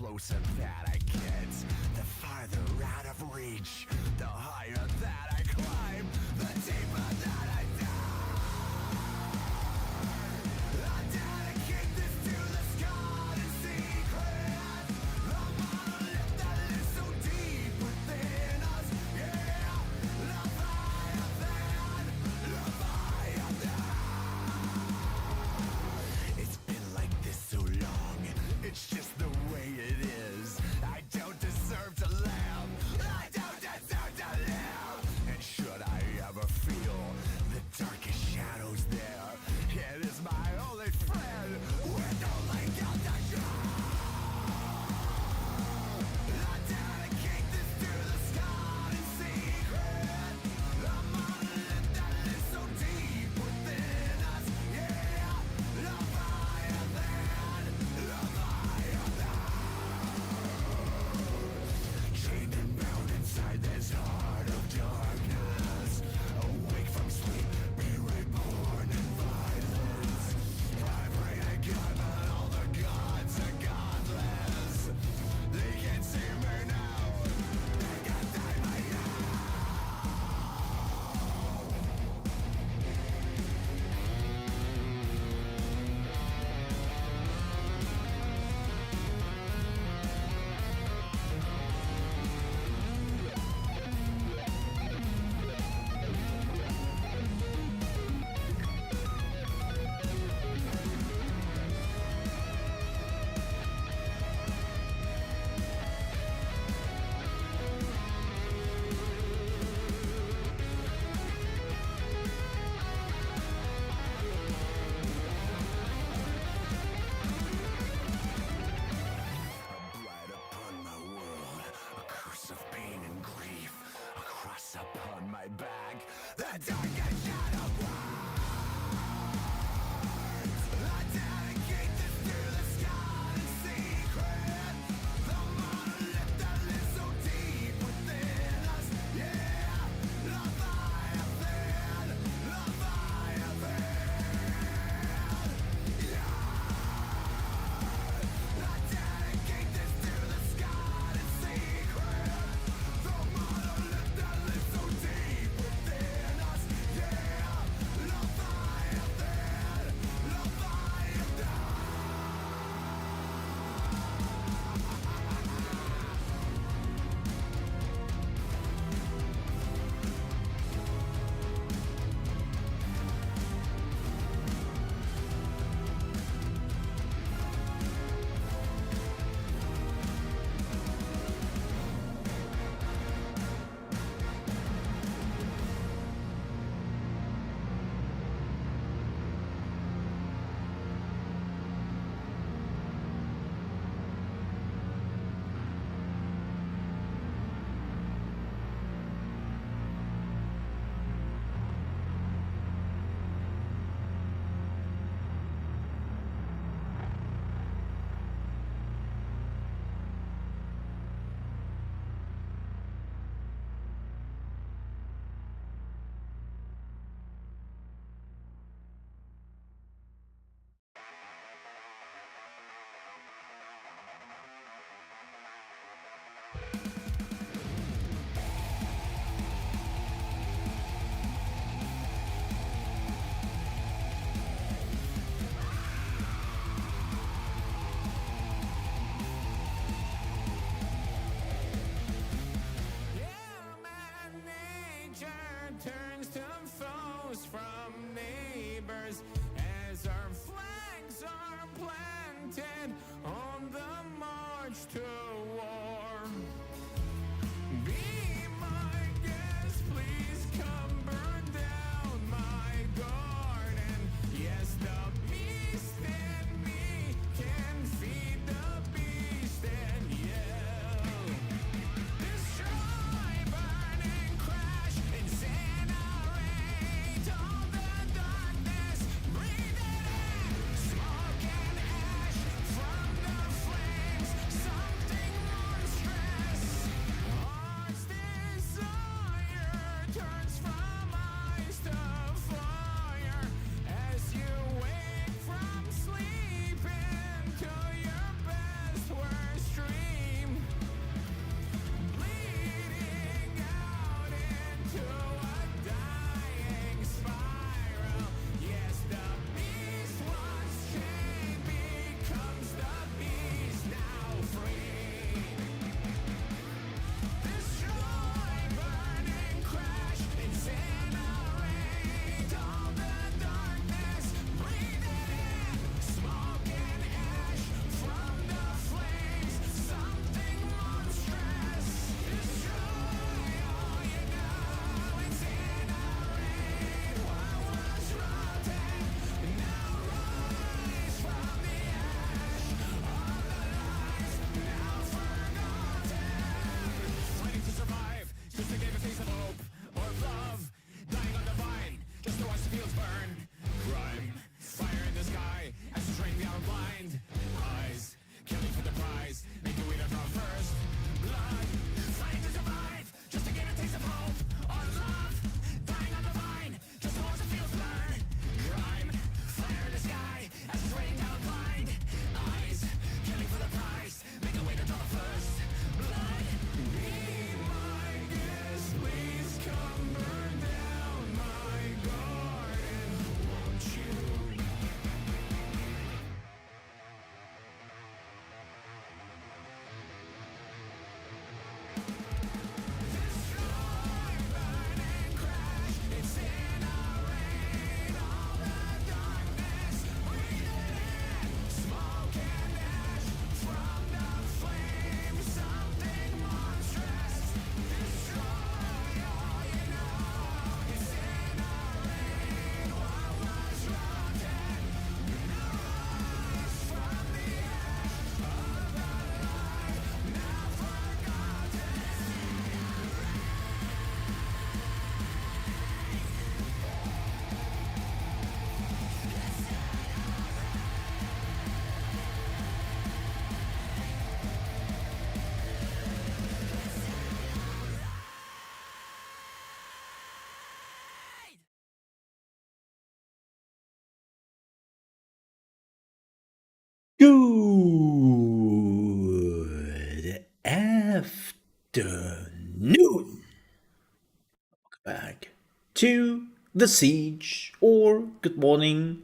closer that I get, the farther out of reach, the higher that I climb, the deeper that I dive. I dedicate this to the sky in secret, the monolith that lives so deep within us. Yeah, Leviathan, Leviathan. It's been like this so long, it's just the way it is. I don't deserve to live, I don't deserve to live. And should I ever feel the darkest shadows there, it is my only friend with only guilt to show. I dedicate this to the sky in secret, the monolith that lives so deep within us. Yeah, Leviathan, Leviathan. Chained and bound inside this heart of darkness, awake from sleep, be reborn in violence. I pray to God, but all the gods are godless. They can't save me now, they can't save me now. A blight upon my world, a curse of pain and grief, a cross upon my back, the darkest shadow burns. I dedicate this to the sky in secret, the monolith that lives so deep within us. Yeah, Leviathan, Leviathan. Yeah, I dedicate this to the sky in secret, the monolith that lives so deep within us. Yeah, Leviathan, Leviathan. Human nature turns to foes from neighbors as our flags are planted on the march to war. Be my guest, please come burn down my garden. Yes, the beast in me can feed the beast and yell. Destroy, burn and crash, incinerate all the darkness, breathe it in, smoke and ash from the afternoon. Back to the siege, or good morning,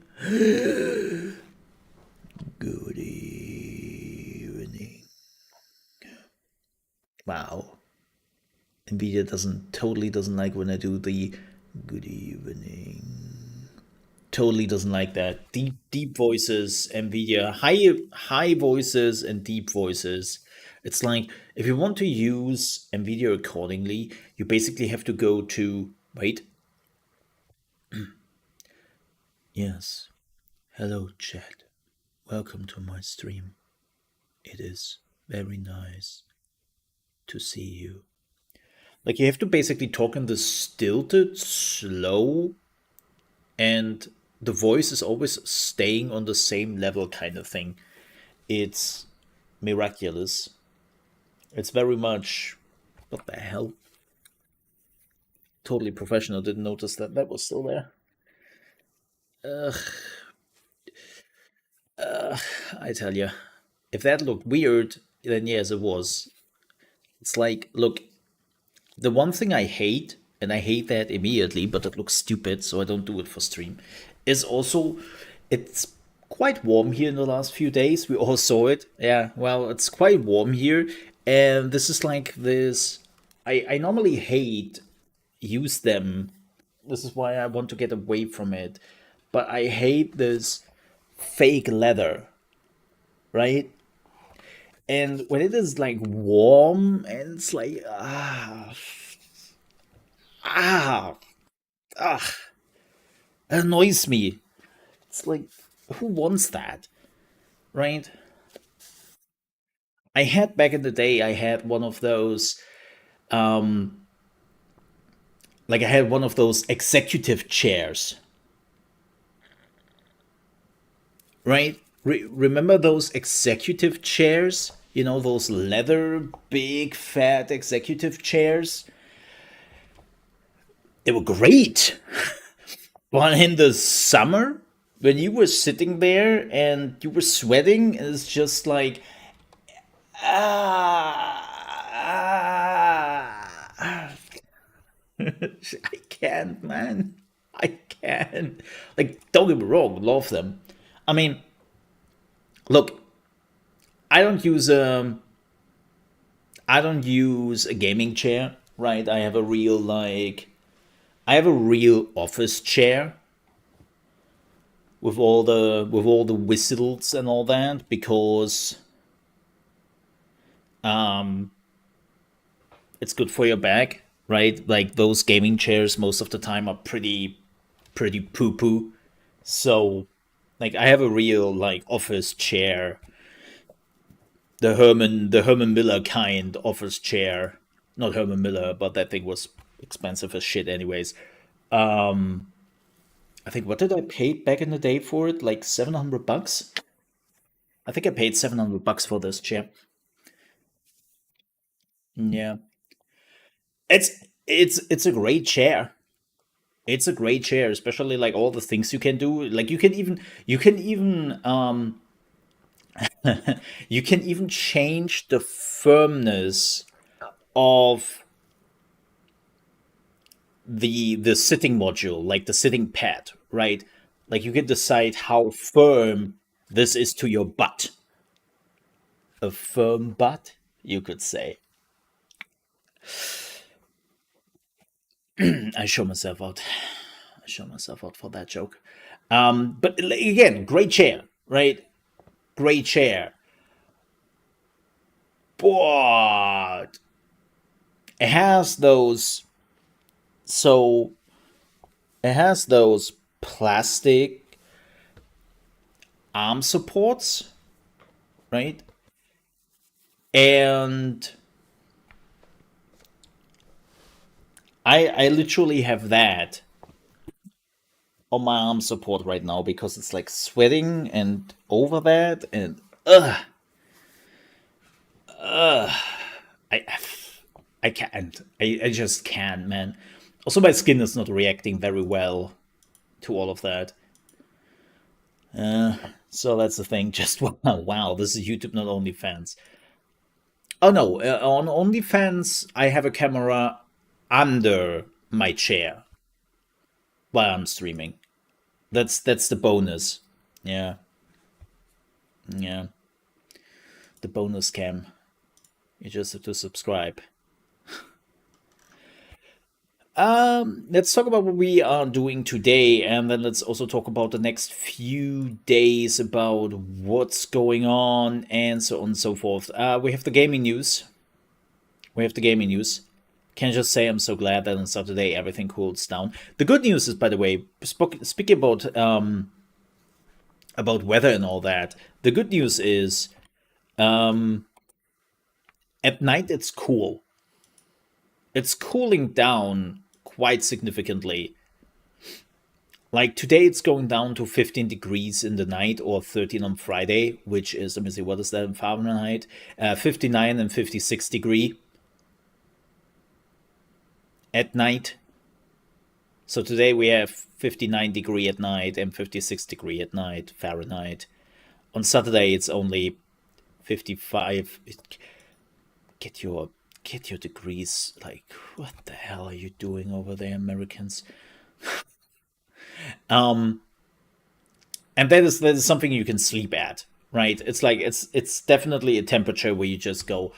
good evening. Wow, Nvidia totally doesn't like when I do the good evening. Totally doesn't like that. Deep voices, Nvidia, high voices and deep voices. It's like if you want to use Nvidia accordingly, you basically have to go to wait. Yes. Hello, chat. Welcome to my stream. It is very nice to see you. Like, you have to basically talk in this stilted, slow, and the voice is always staying on the same level kind of thing. It's miraculous. It's very much. What the hell? Totally professional. Didn't notice that that was still there. I tell you. If that looked weird, then yes, it was. It's like, look, the one thing I hate, and I hate that immediately, but it looks stupid, so I don't do it for stream, is also it's quite warm here in the last few days. We all saw it. Yeah, well, it's quite warm here, and this is like this. I normally hate use them. This is why I want to get away from it. But I hate this fake leather, right? And when it is like warm and it's like ah ah, it annoys me. It's like, who wants that, right? I had back in the day, I had one of those, um, like I had one of those executive chairs, right? Remember those executive chairs? You know, those leather, big, fat executive chairs? They were great. But in the summer, when you were sitting there and you were sweating, it's just like, ah, I can't, man. I can't. Like, don't get me wrong, love them. I mean, look, I don't use I don't use a gaming chair, right? I have a real office chair with all the whistles and all that because um it's good for your back, right? Like those gaming chairs most of the time are pretty poo poo. So like I have a real like office chair, the Herman Miller kind office chair. Not Herman Miller, but that thing was expensive as shit anyways. I think what did I pay back in the day for it? Like $700? I think I paid $700 for this chair. Yeah. It's a great chair. It's a great chair, especially like all the things you can do. Like you can even you can even change the firmness of the sitting module, like the sitting pad, right? Like you can decide how firm this is to your butt. A firm butt, you could say. I show myself out. I show myself out for that joke. But again, great chair, right? Great chair. But it has those so it has those plastic arm supports, right? And I literally have that on my arm support right now because it's like sweating and over that and I I can't. I just can't, man. Also, my skin is not reacting very well to all of that. So that's the thing. Just wow, wow. This is YouTube, not OnlyFans. Oh no, on OnlyFans, I have a camera under my chair while I'm streaming. That's the bonus. Yeah, yeah, the bonus cam. You just have to subscribe. Let's talk about what we are doing today, and then let's also talk about the next few days about what's going on and so on and so forth. We have the gaming news. We have the gaming news. Can I just say I'm so glad that on Saturday everything cools down. The good news is, by the way, speaking about weather and all that. The good news is, um, at night it's cool. It's cooling down quite significantly. Like today, it's going down to 15 degrees in the night or 13 on Friday, which is, let me see, what is that in Fahrenheit? 59 and 56 degree at night. So today we have 59 degree at night and 56 degree at night Fahrenheit. On Saturday, it's only 55. Get your get your degrees. Like, what the hell are you doing over there, Americans? Um, and that is something you can sleep at, right? It's like it's definitely a temperature where you just go,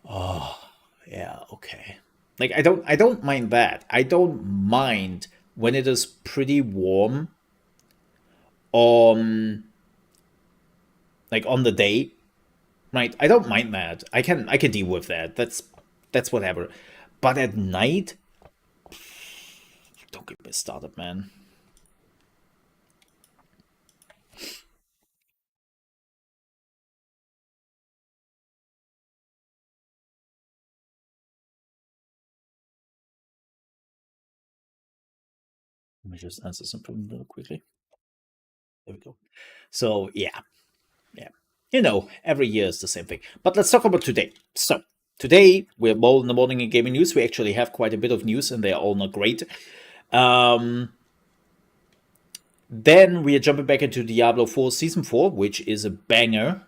oh yeah, okay. Like I don't mind that. I don't mind when it is pretty warm on like on the day, right? I don't mind that. I can deal with that. That's whatever. But at night, don't get me started, man. Let me just answer something real quickly. There we go. So yeah, yeah. Every year is the same thing. But let's talk about today. So today we're all in the morning in gaming news. We actually have quite a bit of news, and they're all not great. Um, then we are jumping back into Diablo 4 Season 4, which is a banger.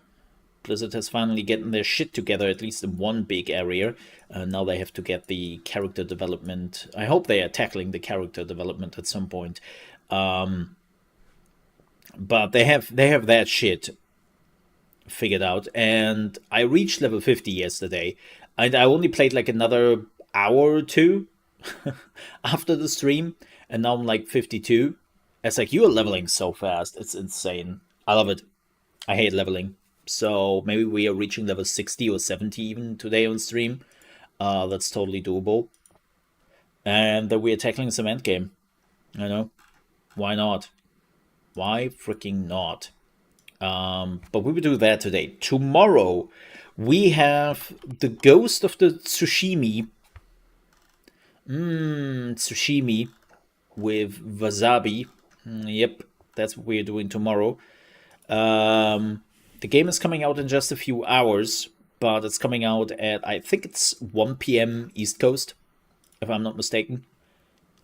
Blizzard has finally gotten their shit together, at least in one big area. Now they have to get the character development. I hope they are tackling the character development at some point. But they have that shit figured out. And I reached level 50 yesterday, and I only played like another hour or two after the stream, and now I'm like 52. It's like, you are leveling so fast. It's insane. I love it. I hate leveling. So maybe we are reaching level 60 or 70 even today on stream. That's totally doable. And then we are tackling some endgame. Why not? Why freaking not? But we will do that today. Tomorrow, we have the Ghost of the Tsushimi with wasabi. Yep, that's what we're doing tomorrow. The game is coming out in just a few hours, but it's coming out at, I think it's 1 p.m. East Coast, if I'm not mistaken.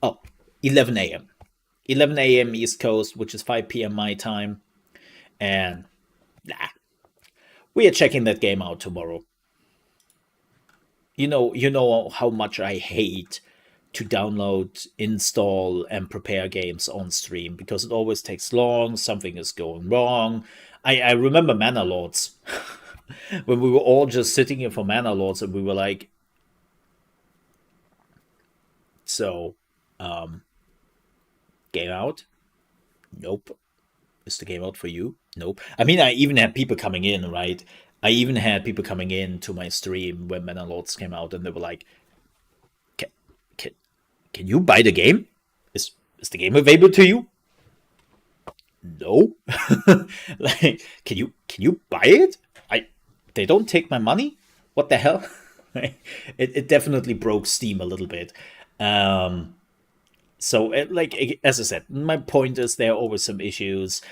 Oh, 11 a.m. 11 a.m. East Coast, which is 5 p.m. my time. And nah, we are checking that game out tomorrow. You know how much I hate to download, install, and prepare games on stream because it always takes long. Something is going wrong. I remember Mana Lords when we were all just sitting here for Mana Lords, and we were like, so, game out? Nope. Is the game out for you? Nope. I mean, I even had people coming in, right? I even had people coming in to my stream when Mana Lords came out, and they were like, can, can, can you buy the game? Is the game available to you? No. Like, can you buy it? They don't take my money? What the hell? It definitely broke Steam a little bit. Um, so, as I said, my point is there are always some issues,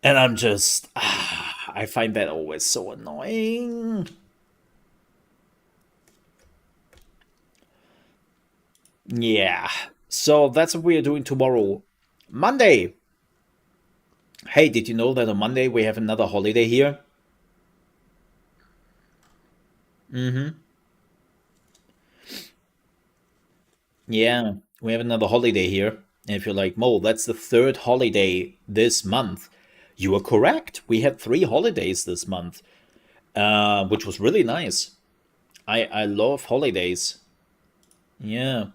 and I'm just, I find that always so annoying. Yeah. So that's what we are doing tomorrow. Monday. Hey, did you know that on Monday we have another holiday here? Yeah, we have another holiday here. And if you're like, Mo, that's the third holiday this month, you are correct. We had 3 holidays this month, which was really nice. I love holidays. Yeah.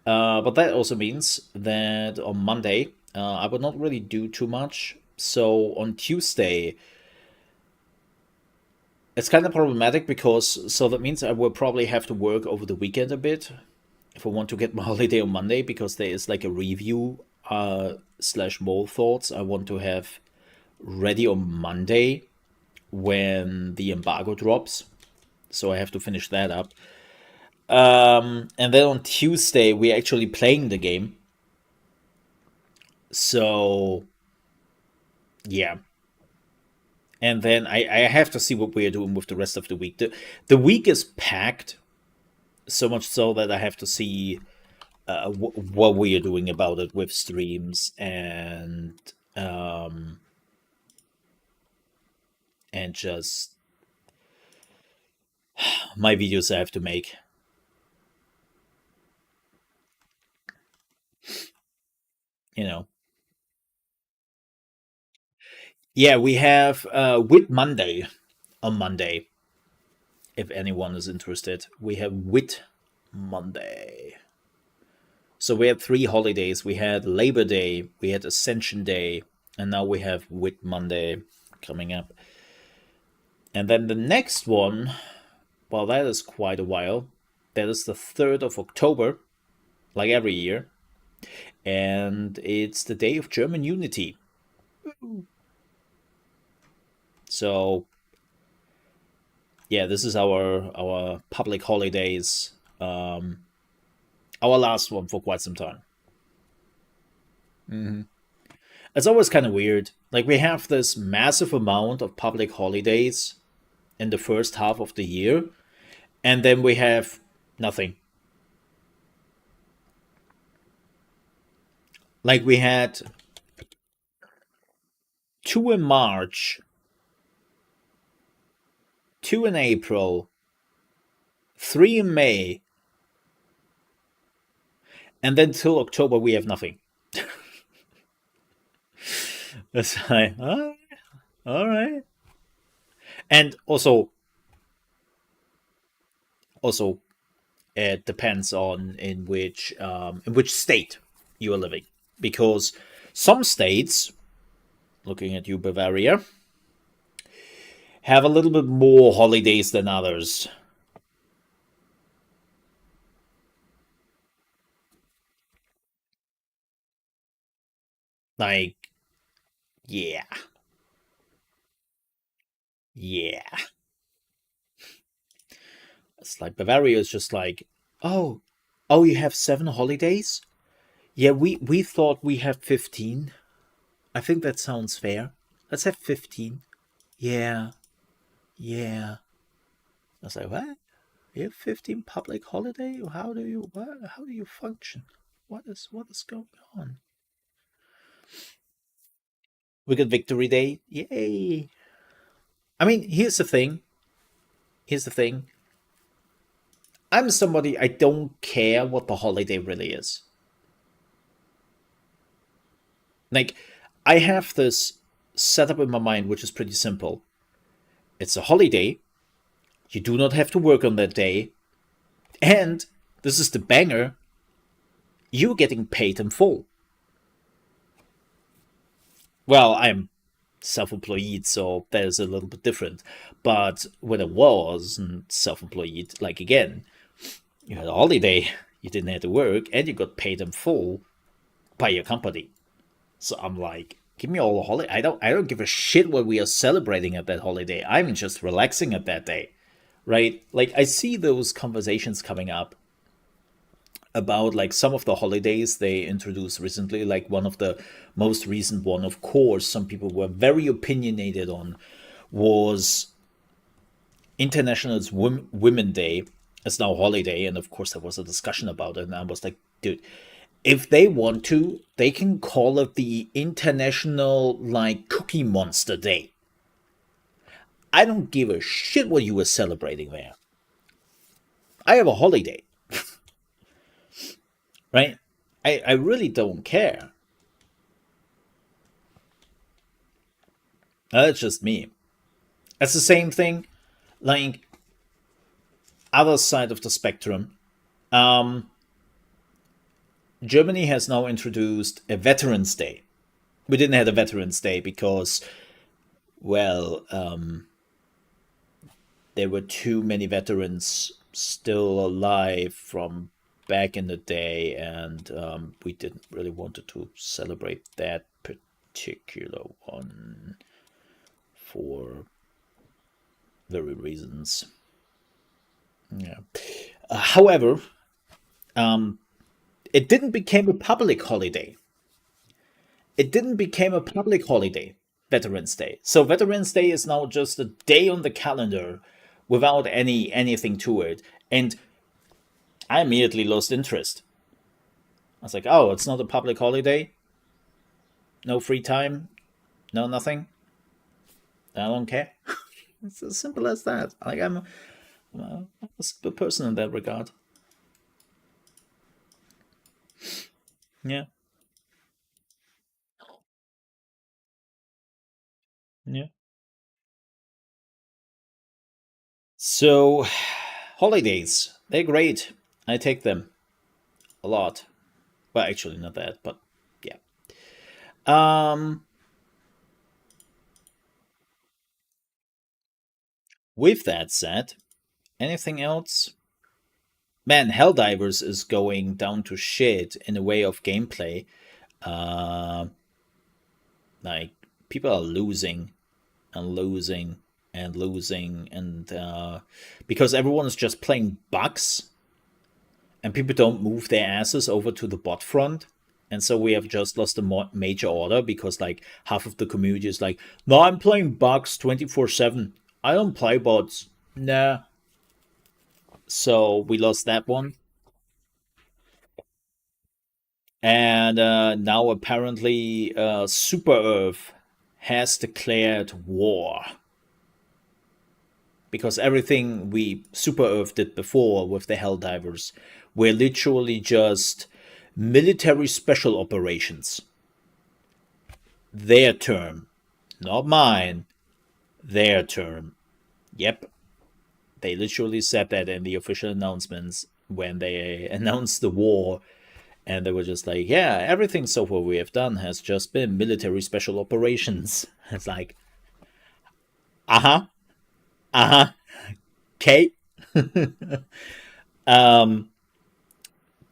But that also means that on Monday, I will not really do too much. So on Tuesday, it's kind of problematic because so that means I will probably have to work over the weekend a bit if I want to get my holiday on Monday because there is like a review slash mole thoughts I want to have ready on Monday when the embargo drops. So I have to finish that up. And then on Tuesday we're actually playing the game. So yeah. And then I have to see what we're doing with the rest of the week. The week is packed, so much so that I have to see what we are doing about it with streams and just my videos I have to make. You know, yeah, we have Wit Monday on Monday. If anyone is interested, we have Wit Monday. So we had 3 holidays. We had Labor Day, we had Ascension Day, and now we have Wit Monday coming up. And then the next one, well, that is quite a while. That is the 3rd of October, like every year. And it's the Day of German Unity. So, yeah, this is our public holidays. Our last one for quite some time. It's always kind of weird. Like, we have this massive amount of public holidays in the first half of the year, and then we have nothing. Like, we had 2 in March, 2 in April, 3 in May, and then till October we have nothing. It's like, all right. And also, it depends on in which state you are living, because some states, looking at you, Bavaria, have a little bit more holidays than others. Like, yeah, yeah. It's like Bavaria is just like, oh, oh, you have 7 holidays? Yeah, we thought we had 15. I think that sounds fair. Let's have 15. Yeah, yeah. I was like, what? You have 15 public holiday? How do you function? What is going on? We got Victory Day. Yay. I mean, here's the thing. Here's the thing. I'm somebody I don't care what the holiday really is. Like, I have this setup in my mind which is pretty simple. It's a holiday. You do not have to work on that day. And this is the banger. You're getting paid in full. Well, I'm self-employed, so that is a little bit different. But when I was self-employed, like again, you had a holiday, you didn't have to work, and you got paid in full by your company. So I'm like, give me all the holiday. I don't give a shit what we are celebrating at that holiday. I'm just relaxing at that day, right? Like I see those conversations coming up about like some of the holidays they introduced recently. Like one of the most recent one, of course, some people were very opinionated on was International Women Day. It's now holiday, and of course there was a discussion about it, and I was like, dude, if they want to, they can call it the International like Cookie Monster Day. I don't give a shit what you were celebrating there. I have a holiday, right? I really don't care. That's just me. It's the same thing, like other side of the spectrum. Um, Germany has now introduced a Veterans Day. We didn't have a Veterans Day because, well, there were too many veterans still alive from back in the day, and we didn't really wanted to celebrate that particular one for very reasons. Yeah. However, it didn't become a public holiday. It didn't become a public holiday, Veterans Day. So Veterans Day is now just a day on the calendar without anything to it. And I immediately lost interest. I was like, oh, it's not a public holiday? No free time? No nothing? I don't care. It's as simple as that. Like I'm a simple person in that regard. Yeah. Yeah. So holidays, they're great. I take them a lot. Well, actually not that, but yeah. Um with that said, anything else? Man, Helldivers is going down to shit in a way of gameplay. Uh, like people are losing and losing and losing, and because everyone is just playing bugs, and people don't move their asses over to the bot front, and so we have just lost a major order because like half of the community is like, no, I'm playing bugs 24/7. I don't play bots. Nah. So we lost that one. And now apparently Super Earth has declared war because everything we Super Earth did before with the Helldivers were literally just military special operations. Their term, not mine. Their term. Yep, they literally said that in the official announcements when they announced the war. And they were just like, yeah, everything so far we have done has just been military special operations. It's like, uh huh, uh huh, okay.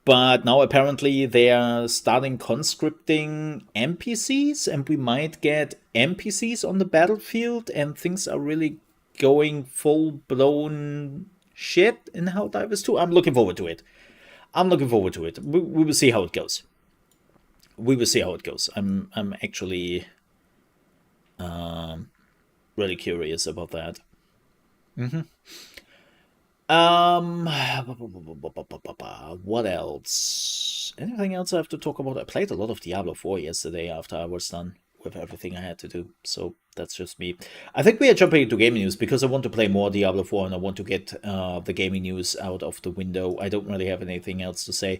But now apparently they are starting conscripting NPCs, and we might get NPCs on the battlefield, and things are really going full blown shit in Helldivers 2. I'm looking forward to it. I'm looking forward to it. We will see how it goes. We will see how it goes. I'm actually really curious about that. What else? Anything else I have to talk about? I played a lot of Diablo 4 yesterday after I was done with everything I had to do. So that's just me. I think we are jumping into gaming news because I want to play more Diablo 4 and I want to get the gaming news out of the window. I don't really have anything else to say.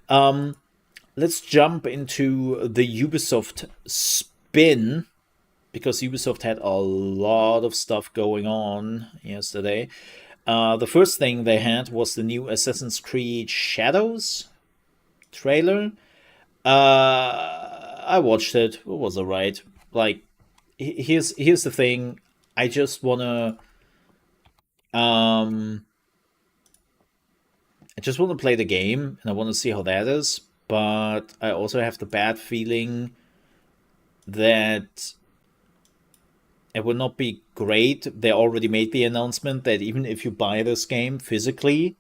Let's jump into the Ubisoft spin because Ubisoft had a lot of stuff going on yesterday. The first thing they had was the new Assassin's Creed Shadows trailer. I watched it. It was alright. Like, here's the thing. I just wanna um I just wanna play the game and I wanna see how that is. But I also have the bad feeling that it will not be great. They already made the announcement that even if you buy this game physically,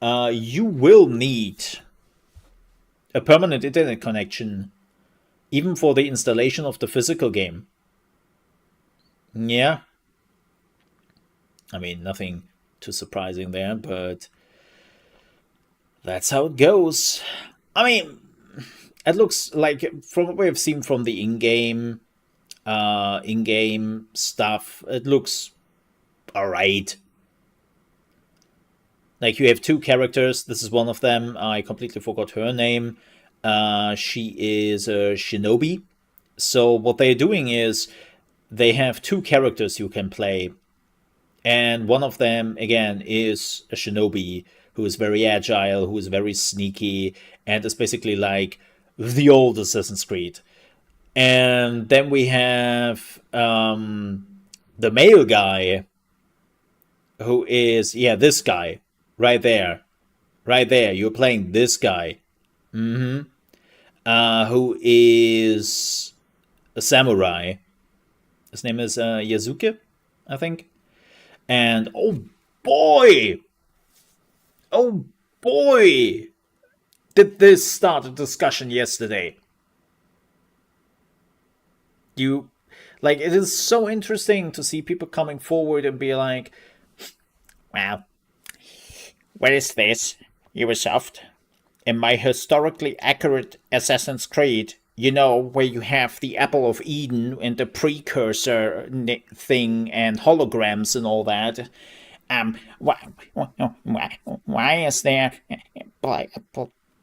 you will need a permanent internet connection, even for the installation of the physical game. Yeah, I mean, nothing too surprising there, but that's how it goes. I mean, it looks like from what we've seen from the in-game stuff, it looks alright. like you have two characters. This is one of them. I completely forgot her name. She is a shinobi. So what they're doing is they have two characters you can play, and one of them again is a shinobi who is very agile, who is very sneaky, and is basically like the old Assassin's Creed. And then we have the male guy who is, yeah, this guy right there, right there. You're playing this guy, who is a samurai. His name is Yasuke, I think. And boy, oh boy, did this start a discussion yesterday. You, like, it is so interesting to see people coming forward and be like, well, what is this, Ubisoft? In my historically accurate Assassin's Creed, you know, where you have the Apple of Eden and the precursor thing and holograms and all that. Why is there a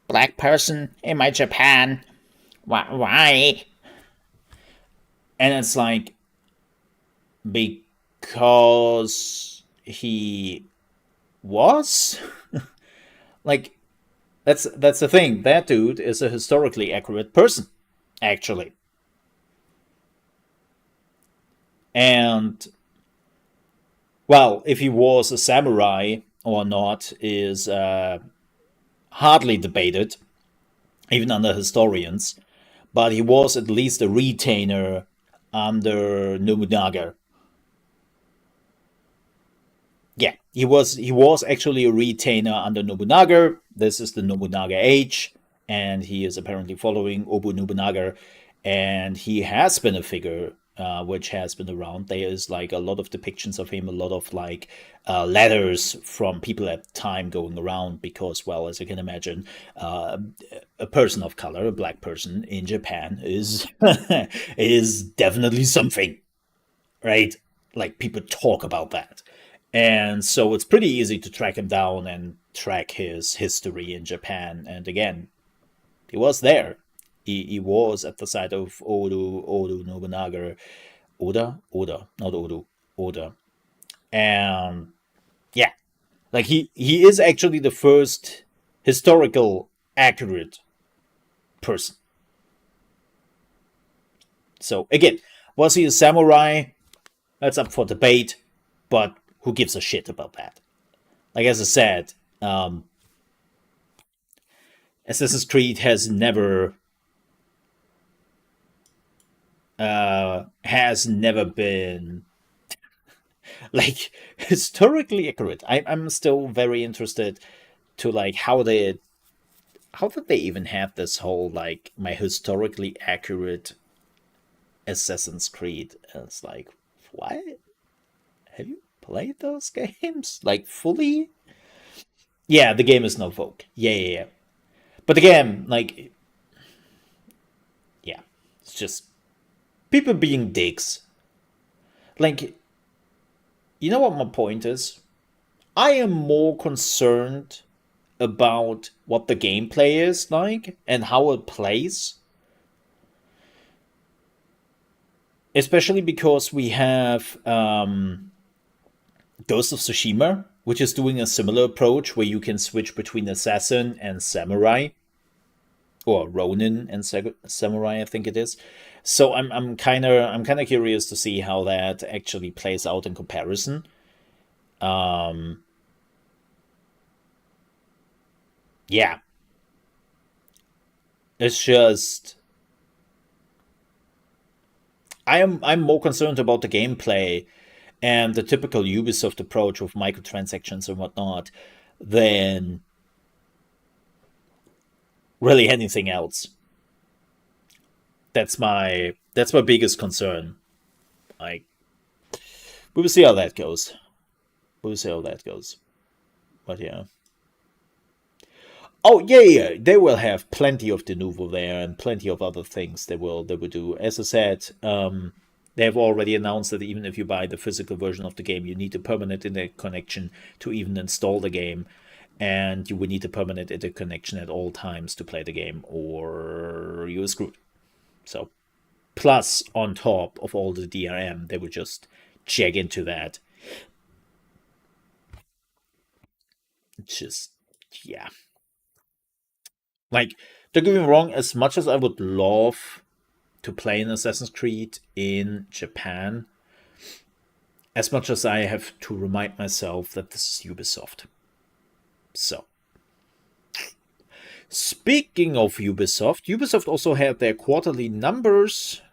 black person in my Japan? Why? And it's like, because he was? Like, that's the thing. That dude is a historically accurate person, actually. And, well, if he was a samurai or not is hardly debated, even under historians. But he was at least a retainer under Nobunaga. Yeah, he was actually a retainer under Nobunaga. This is the Nobunaga age, and he is apparently following Obu Nobunaga, and he has been a figure which has been around. There is like a lot of depictions of him, a lot of like letters from people at the time going around because, well, as you can imagine, a person of color, a black person in Japan is is definitely something, right? Like people talk about that. And so it's pretty easy to track him down and track his history in Japan. And again, he was there. He was at the side of Oda Nobunaga. Oda, not Oda. And yeah, like he is actually the first historical accurate person. So again, was he a samurai? That's up for debate, but who gives a shit about that? Like as I said, Assassin's Creed has never been like historically accurate. I'm still very interested to like how did they even have this whole like my historically accurate Assassin's Creed? And it's like, what? Have you played those games like fully? Yeah, the game is no Vogue. Yeah. But again, like, yeah, it's just people being dicks. Like, you know what my point is? I am more concerned about what the gameplay is like and how it plays. Especially because we have Ghost of Tsushima, which is doing a similar approach where you can switch between assassin and samurai, or Ronin and samurai, I think it is. So I'm kind of curious to see how that actually plays out in comparison. Yeah, it's just I'm more concerned about the gameplay and the typical Ubisoft approach with microtransactions and whatnot than really anything else. That's my biggest concern. Like we will see how that goes. We will see how that goes. But yeah. Oh yeah. They will have plenty of de novo there and plenty of other things they will do. As I said, they have already announced that even if you buy the physical version of the game, you need a permanent internet connection to even install the game. and you would need a permanent interconnection at all times to play the game, or you're screwed. So, plus on top of all the DRM, they would just check into that. Just, yeah. Like, don't get me wrong, as much as I would love to play an Assassin's Creed in Japan, as much as I have to remind myself that this is Ubisoft. So, speaking of Ubisoft, Ubisoft also had their quarterly numbers.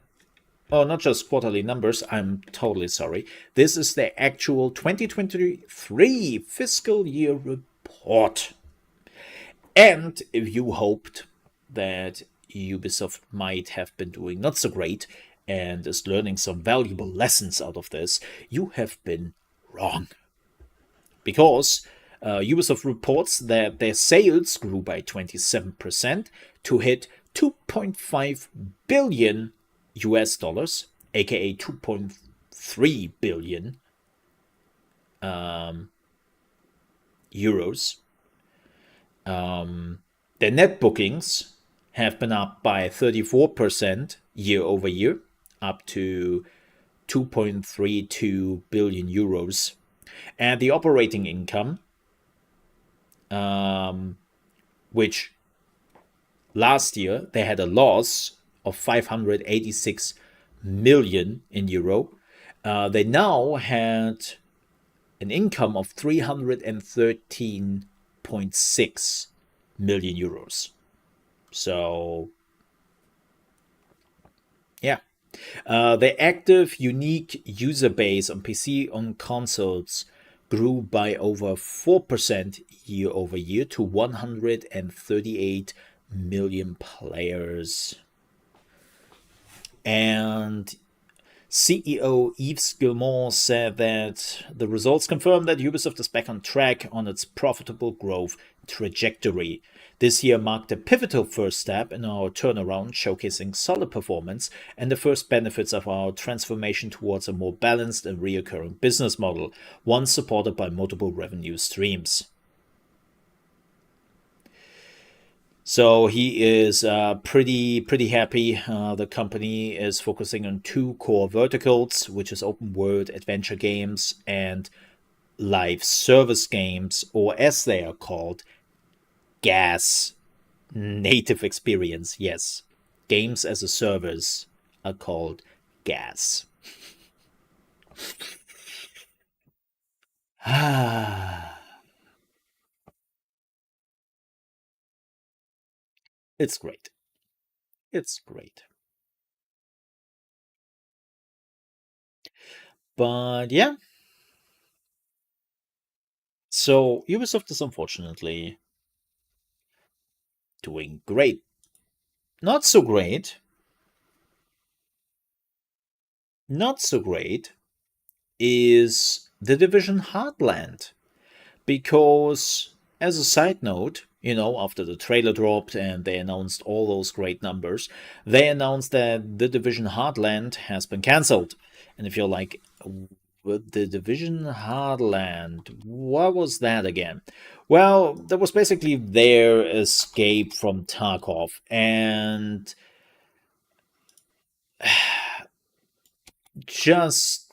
Oh, not just quarterly numbers, I'm totally sorry. This is their actual 2023 fiscal year report. And if you hoped that Ubisoft might have been doing not so great and is learning some valuable lessons out of this, you have been wrong. Because Ubisoft reports that their sales grew by 27% to hit 2.5 billion US dollars, aka 2.3 billion euros. Their net bookings have been up by 34% year over year, up to 2.32 billion euros. And the operating income, which last year they had a loss of 586 million in euro, they now had an income of 313.6 million euros. So, yeah. The active unique user base on PC on consoles grew by over 4% year over year to 138 million players. And CEO Yves Guillemot said that the results confirm that Ubisoft is back on track on its profitable growth trajectory. This year marked a pivotal first step in our turnaround, showcasing solid performance and the first benefits of our transformation towards a more balanced and recurring business model, one supported by multiple revenue streams. So he is pretty happy. The company is focusing on two core verticals, which is open world adventure games and live service games, or as they are called, GaaS, native experience. Yes, games as a service are called GaaS. It's great. It's great. But yeah, so Ubisoft is unfortunately doing great. Not so great. Not so great is The Division Heartland. Because, as a side note, after the trailer dropped and they announced all those great numbers, they announced that The Division Heartland has been cancelled. And if you're like, The Division Heartland, what was that again? Well, that was basically their escape from Tarkov. And just,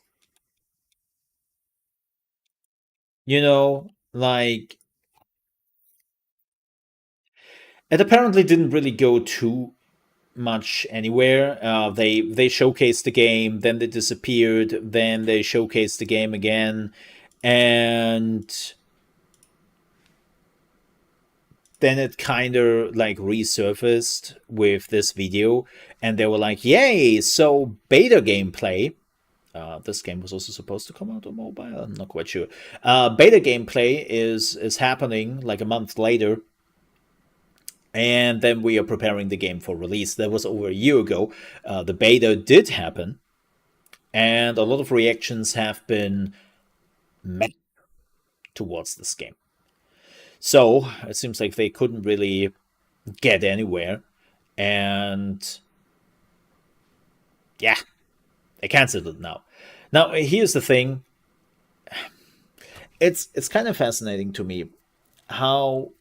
like, it apparently didn't really go too much anywhere. They showcased the game, then they disappeared, then they showcased the game again, and then it kind of like resurfaced with this video, and they were like, "Yay! So beta gameplay." This game was also supposed to come out on mobile. I'm not quite sure. Beta gameplay is happening like a month later, and then we are preparing the game for release. That was over a year ago. The beta did happen, and a lot of reactions have been met towards this game. So it seems like they couldn't really get anywhere, and yeah, they canceled it now. Now here's the thing. It's kind of fascinating to me. how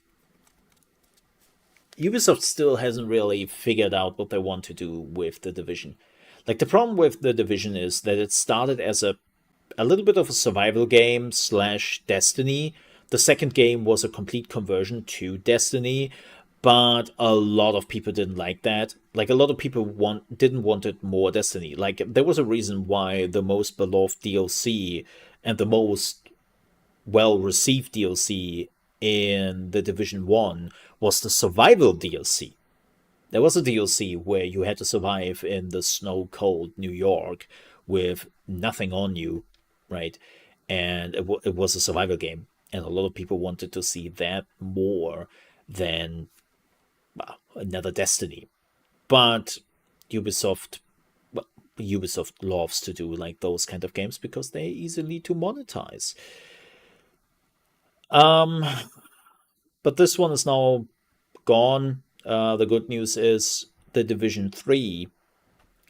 Ubisoft still hasn't really figured out what they want to do with the Division. Like, the problem with the Division is that it started as a little bit of a survival game slash Destiny. The second game was a complete conversion to Destiny, but a lot of people didn't like that. Like, a lot of people didn't want it more Destiny. Like, there was a reason why the most beloved DLC and the most well received DLC in the Division 1 was the survival DLC. There was a DLC where you had to survive in the snow cold New York with nothing on you, right? And it was a survival game. And a lot of people wanted to see that more than, well, another Destiny. But Ubisoft, well, Ubisoft loves to do like those kind of games because they're easily to monetize. Um, but this one is now gone. The good news is the Division 3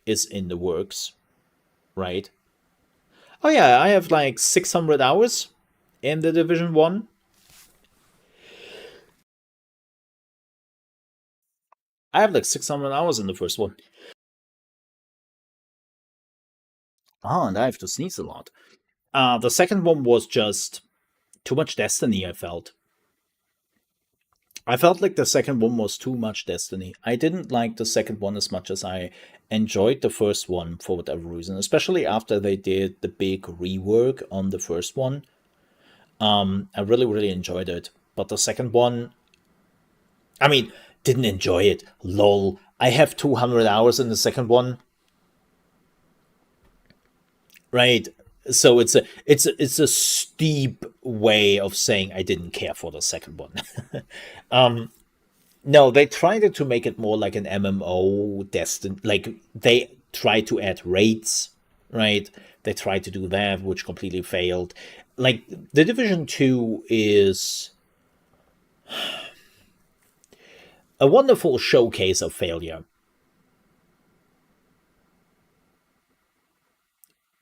is in the works, right? Oh yeah, I have like 600 hours in the Division 1. I have like 600 hours in the first one. Oh, and I have to sneeze a lot. The second one was just too much Destiny, I felt. I felt like the second one was too much Destiny. I didn't like the second one as much as I enjoyed the first one for whatever reason, especially after they did the big rework on the first one. I really, really enjoyed it. But the second one, I mean, didn't enjoy it. Lol. I have 200 hours in the second one. Right. So it's a steep way of saying I didn't care for the second one. No, they tried to make it more like an MMO destined. Like, they tried to add raids, right? They tried to do that, which completely failed. Like, the Division 2 is a wonderful showcase of failure.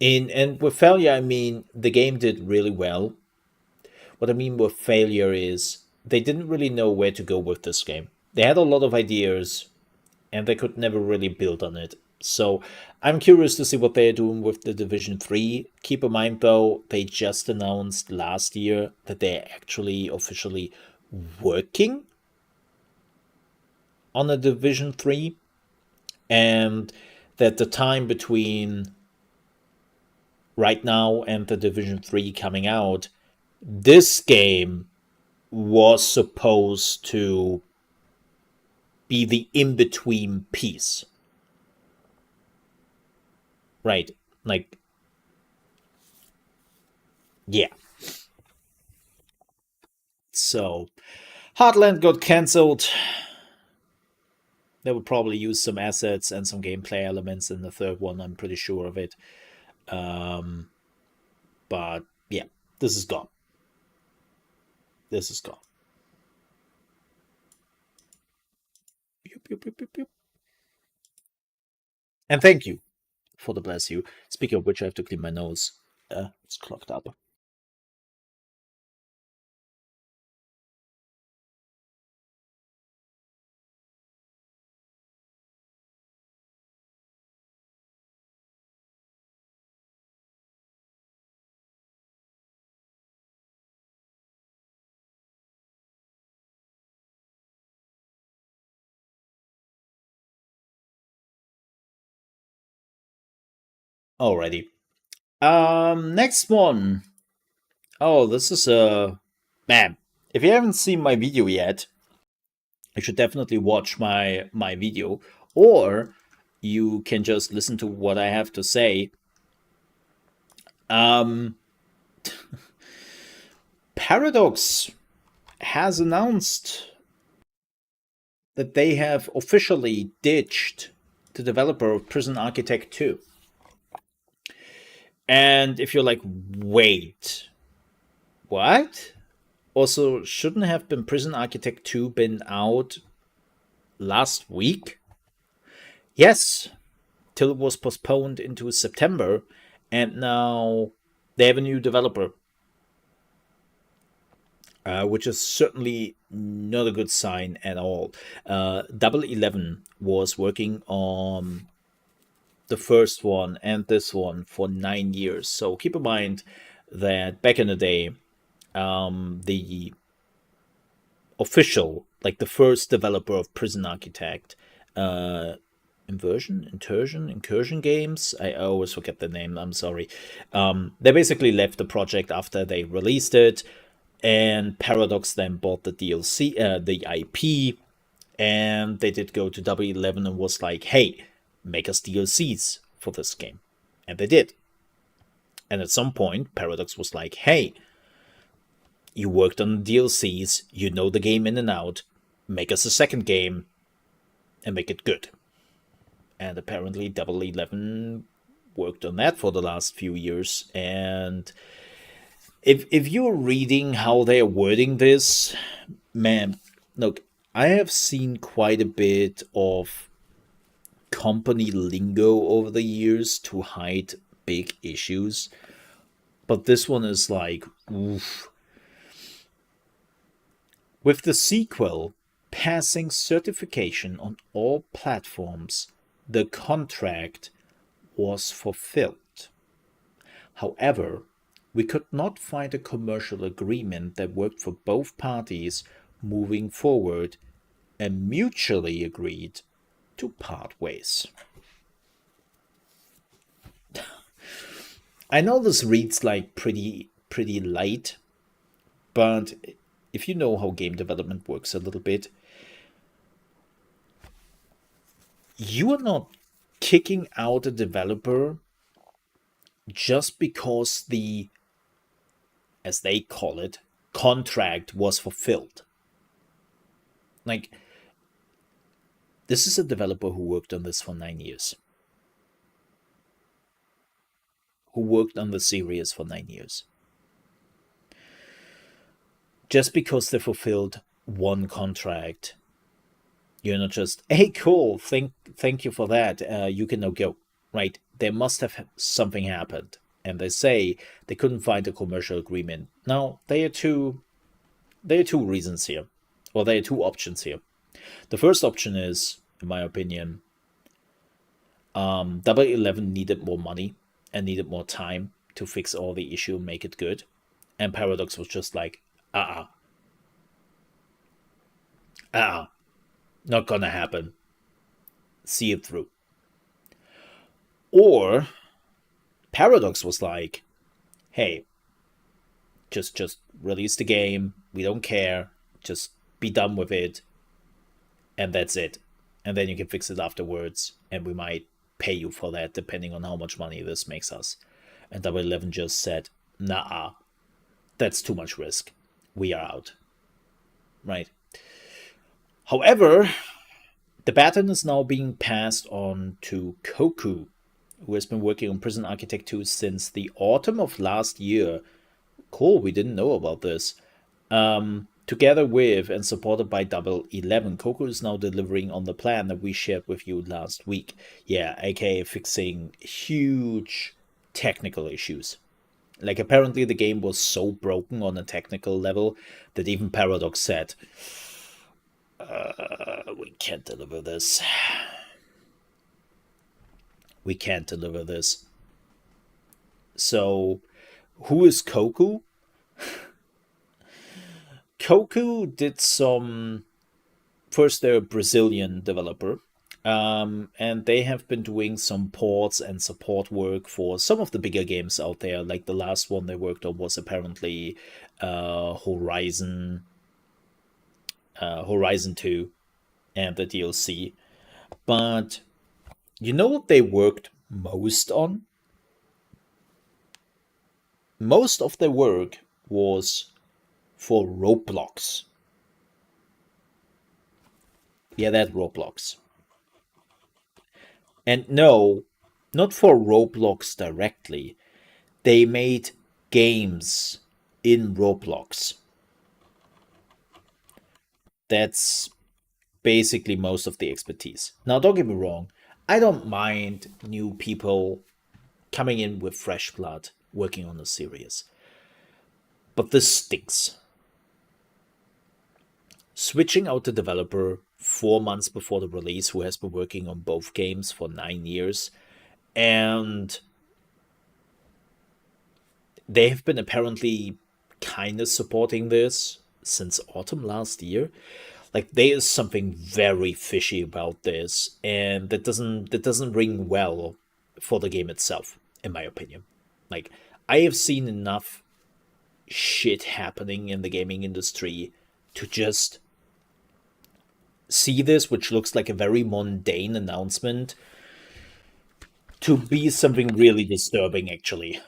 And with failure, I mean the game did really well. What I mean with failure is they didn't really know where to go with this game. They had a lot of ideas, and they could never really build on it. So I'm curious to see what they're doing with the Division 3. Keep in mind, though, they just announced last year that they're actually officially working on a Division 3, and that the time between right now and the Division 3 coming out, this game was supposed to be the in between piece. Right. Like, yeah. So, Heartland got cancelled. They would probably use some assets and some gameplay elements in the third one. I'm pretty sure of it. But yeah, this is gone. This is gone. Yup, yup, yup, yup, yup. And thank you for the bless you. Speaking of which, I have to clean my nose. It's clogged up. Alrighty. Next one. Oh, this is a man. If you haven't seen my video yet, you should definitely watch my video, or you can just listen to what I have to say. Um, Paradox has announced that they have officially ditched the developer of Prison Architect 2. And if you're like, wait, what? Also, shouldn't have been Prison Architect 2 been out last week? Yes, till it was postponed into September, and now they have a new developer. which is certainly not a good sign at all. Double 11 was working on the first one and this one for 9 years. So keep in mind that back in the day, the official, like the first developer of Prison Architect, Incursion games. I always forget the name. I'm sorry. They basically left the project after they released it, and Paradox then bought the DLC, the IP, and they did go to W11 and was like, "Hey, make us DLCs for this game," and they did. And at some point, Paradox was like, "Hey, you worked on the DLCs, you know the game in and out, make us a second game and make it good." And apparently Double 11 worked on that for the last few years. And if you're reading how they're wording this, man, look, I have seen quite a bit of company lingo over the years to hide big issues. But this one is like, oof. With the sequel passing certification on all platforms, the contract was fulfilled. However, we could not find a commercial agreement that worked for both parties moving forward and mutually agreed to part ways. I know this reads like pretty light, but if you know how game development works a little bit, you are not kicking out a developer just because the, as they call it, contract was fulfilled. Like, this is a developer who worked on this for 9 years, who worked on the series for 9 years. Just because they fulfilled one contract, you're not just, "Hey, cool, thank you for that, you can now go," right? There must have something happened. And they say they couldn't find a commercial agreement. Now, there are two reasons here, or there are two options here. The first option is, in my opinion, Double 11 needed more money and needed more time to fix all the issue and make it good. And Paradox was just like, not gonna happen. See it through. Or Paradox was like, "Hey, just release the game. We don't care. Just be done with it, and that's it. And then you can fix it afterwards, and we might pay you for that, depending on how much money this makes us." And Double 11 just said, "Nah, that's too much risk. We are out." Right? However, the baton is now being passed on to Koku, who has been working on Prison Architect 2 since the autumn of last year. Cool, we didn't know about this. Together with and supported by Double 11, Koku is now delivering on the plan that we shared with you last week. Yeah, aka fixing huge technical issues. Like, apparently the game was so broken on a technical level that even Paradox said, "We can't deliver this. We can't deliver this." So, who is Koku? Koku did some. First, they're a Brazilian developer, and they have been doing some ports and support work for some of the bigger games out there. Like, the last one they worked on was apparently Horizon 2 and the DLC. But you know what they worked most on? Most of their work was for Roblox. Yeah, that Roblox. And no, not for Roblox directly. They made games in Roblox. That's basically most of the expertise. Now, don't get me wrong, I don't mind new people coming in with fresh blood working on a series. But this stinks. switching out the developer 4 months before the release, who has been working on both games for 9 years, and they have been apparently kind of supporting this since autumn last year. Like, there is something very fishy about this, and that doesn't ring well for the game itself, in my opinion. Like, I have seen enough shit happening in the gaming industry to just see this, which looks like a very mundane announcement, to be something really disturbing, actually.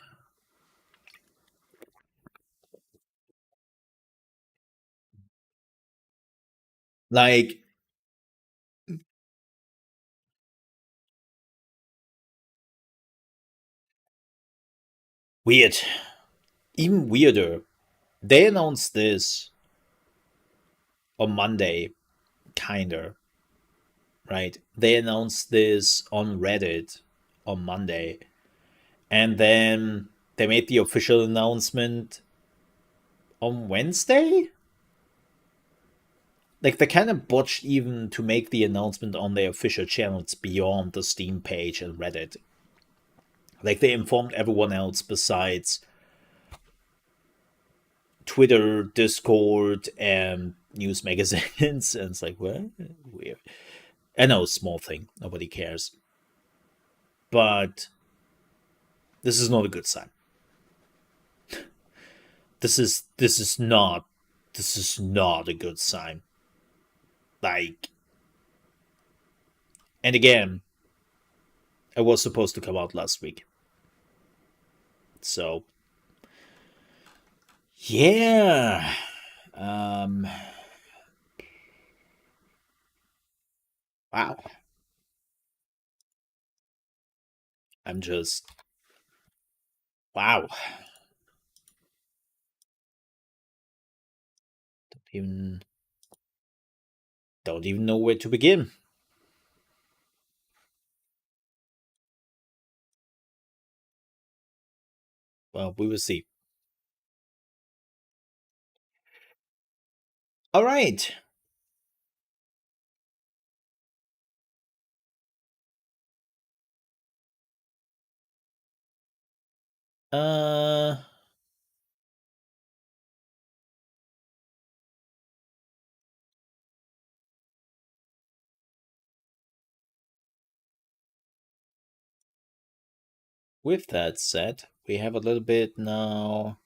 Like, weird. Even weirder. They announced this on Monday, kinda, right? They announced this on Reddit on Monday, and then they made the official announcement on Wednesday? Like, they kind of botched even to make the announcement on their official channels beyond the Steam page and Reddit. Like, they informed everyone else besides Twitter, Discord, and news magazines. And it's like, what? Weird. I know, small thing. Nobody cares. But this is not a good sign. This is not a good sign. Like, and again, it was supposed to come out last week. So, yeah. Um, wow. I'm just, wow. Even don't even know where to begin. Well, we will see. All right. Uh, with that said, we have a little bit now.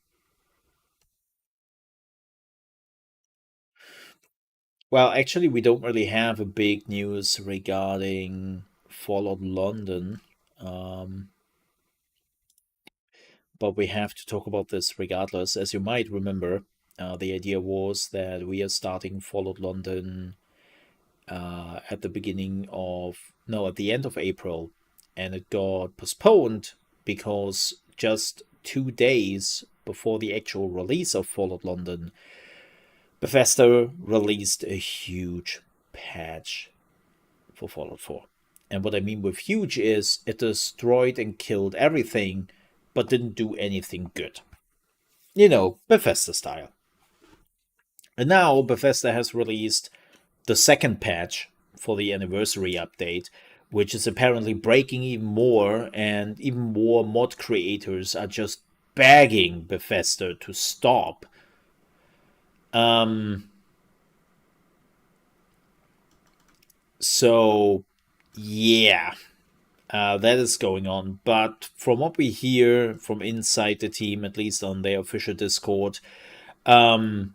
Well, actually, we don't really have a big news regarding Fallout London, um, but we have to talk about this regardless. As you might remember, the idea was that we are starting Fallout London at the beginning of, no, at the end of April, and it got postponed because just 2 days before the actual release of Fallout London, Bethesda released a huge patch for Fallout 4. And what I mean with huge is it destroyed and killed everything, but didn't do anything good. You know, Bethesda style. And now Bethesda has released the second patch for the anniversary update, which is apparently breaking even more, and even more mod creators are just begging Bethesda to stop. So, yeah, that is going on. But from what we hear from inside the team, at least on their official Discord, um,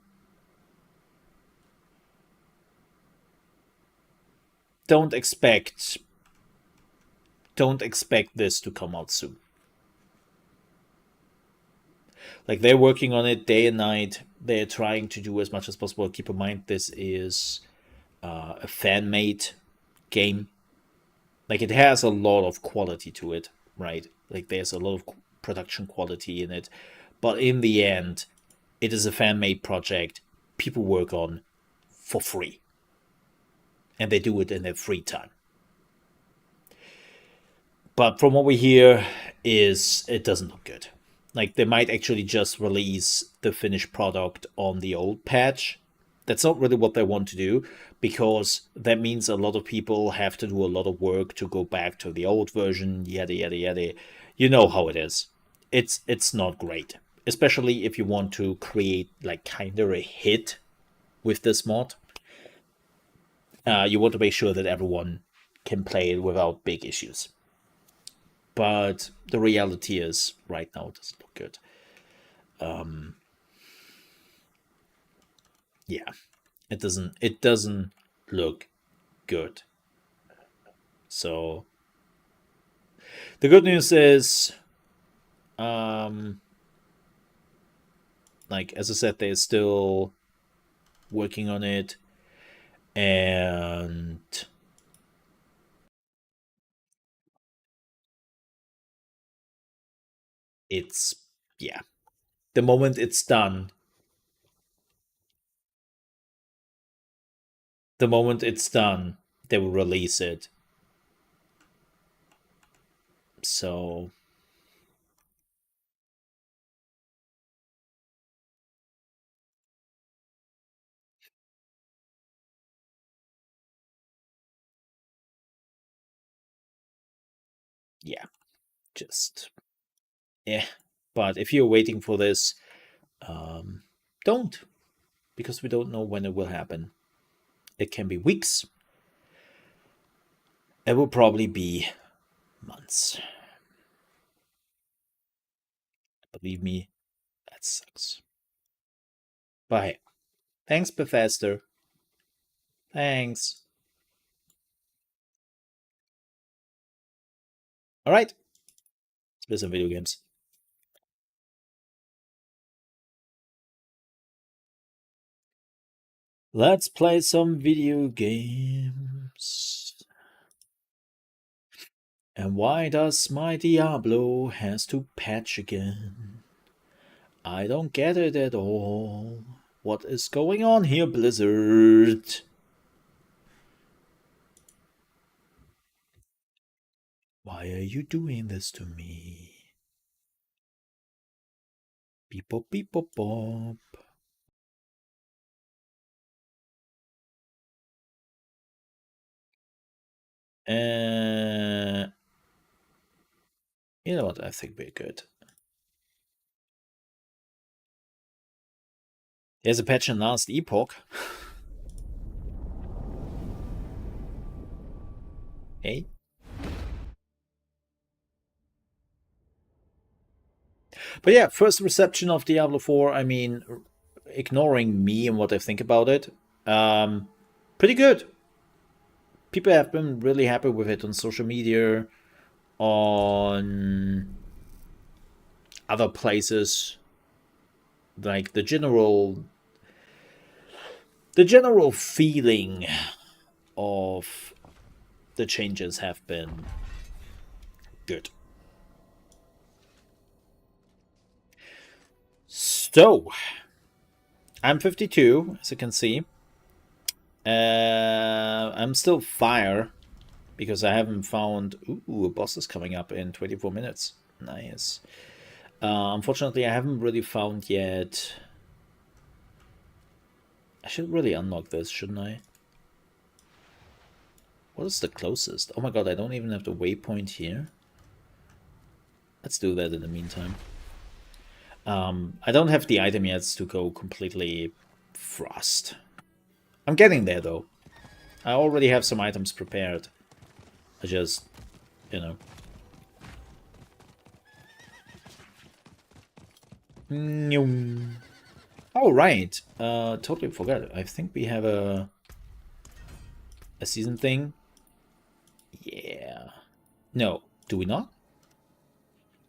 don't expect don't expect this to come out soon. Like, they're working on it day and night. They're trying to do as much as possible. Keep in mind, this is a fan made game. Like, it has a lot of quality to it, right? Like, there's a lot of production quality in it. But in the end, it is a fan made project people work on for free. And they do it in their free time. But from what we hear, is it doesn't look good. Like, they might actually just release the finished product on the old patch, That's not really what they want to do, because that means a lot of people have to do a lot of work to go back to the old version, yada yada yada. You know how it is. It's not great, especially if you want to create like kind of a hit with this mod. You want to make sure that everyone can play it without big issues. But the reality is, right now, it doesn't look good. Yeah, it doesn't. It doesn't look good. So the good news is, like as I said, they're still working on it, and it's yeah. The moment it's done, they will release it. So yeah, just yeah. But if you're waiting for this, don't, because we don't know when it will happen. It can be weeks. It will probably be months. Believe me, that sucks. But hey, thanks, Bethesda. Thanks. All right, let's play some video games. Let's play some video games. And why does my Diablo has to patch again? I don't get it at all. What is going on here, Blizzard? Why are you doing this to me? Beep bop beep bop bop. You know what? I think we're good. There's a patch in last epoch. Hey. But yeah, first reception of Diablo 4, I mean, ignoring me and what I think about it, pretty good. People have been really happy with it on social media, on other places. Like the general feeling of the changes have been good. So, I'm 52, as you can see. I'm still fire because I haven't found. Ooh, a boss is coming up in 24 minutes. Nice. Unfortunately, I haven't really found yet. I should really unlock this, shouldn't I? What is the closest? Oh my god, I don't even have the waypoint here. Let's do that in the meantime. I don't have the item yet to go completely frost. I'm getting there though. I already have some items prepared. I just, you know. Oh right, totally forgot. I think we have a season thing. Yeah. No, do we not?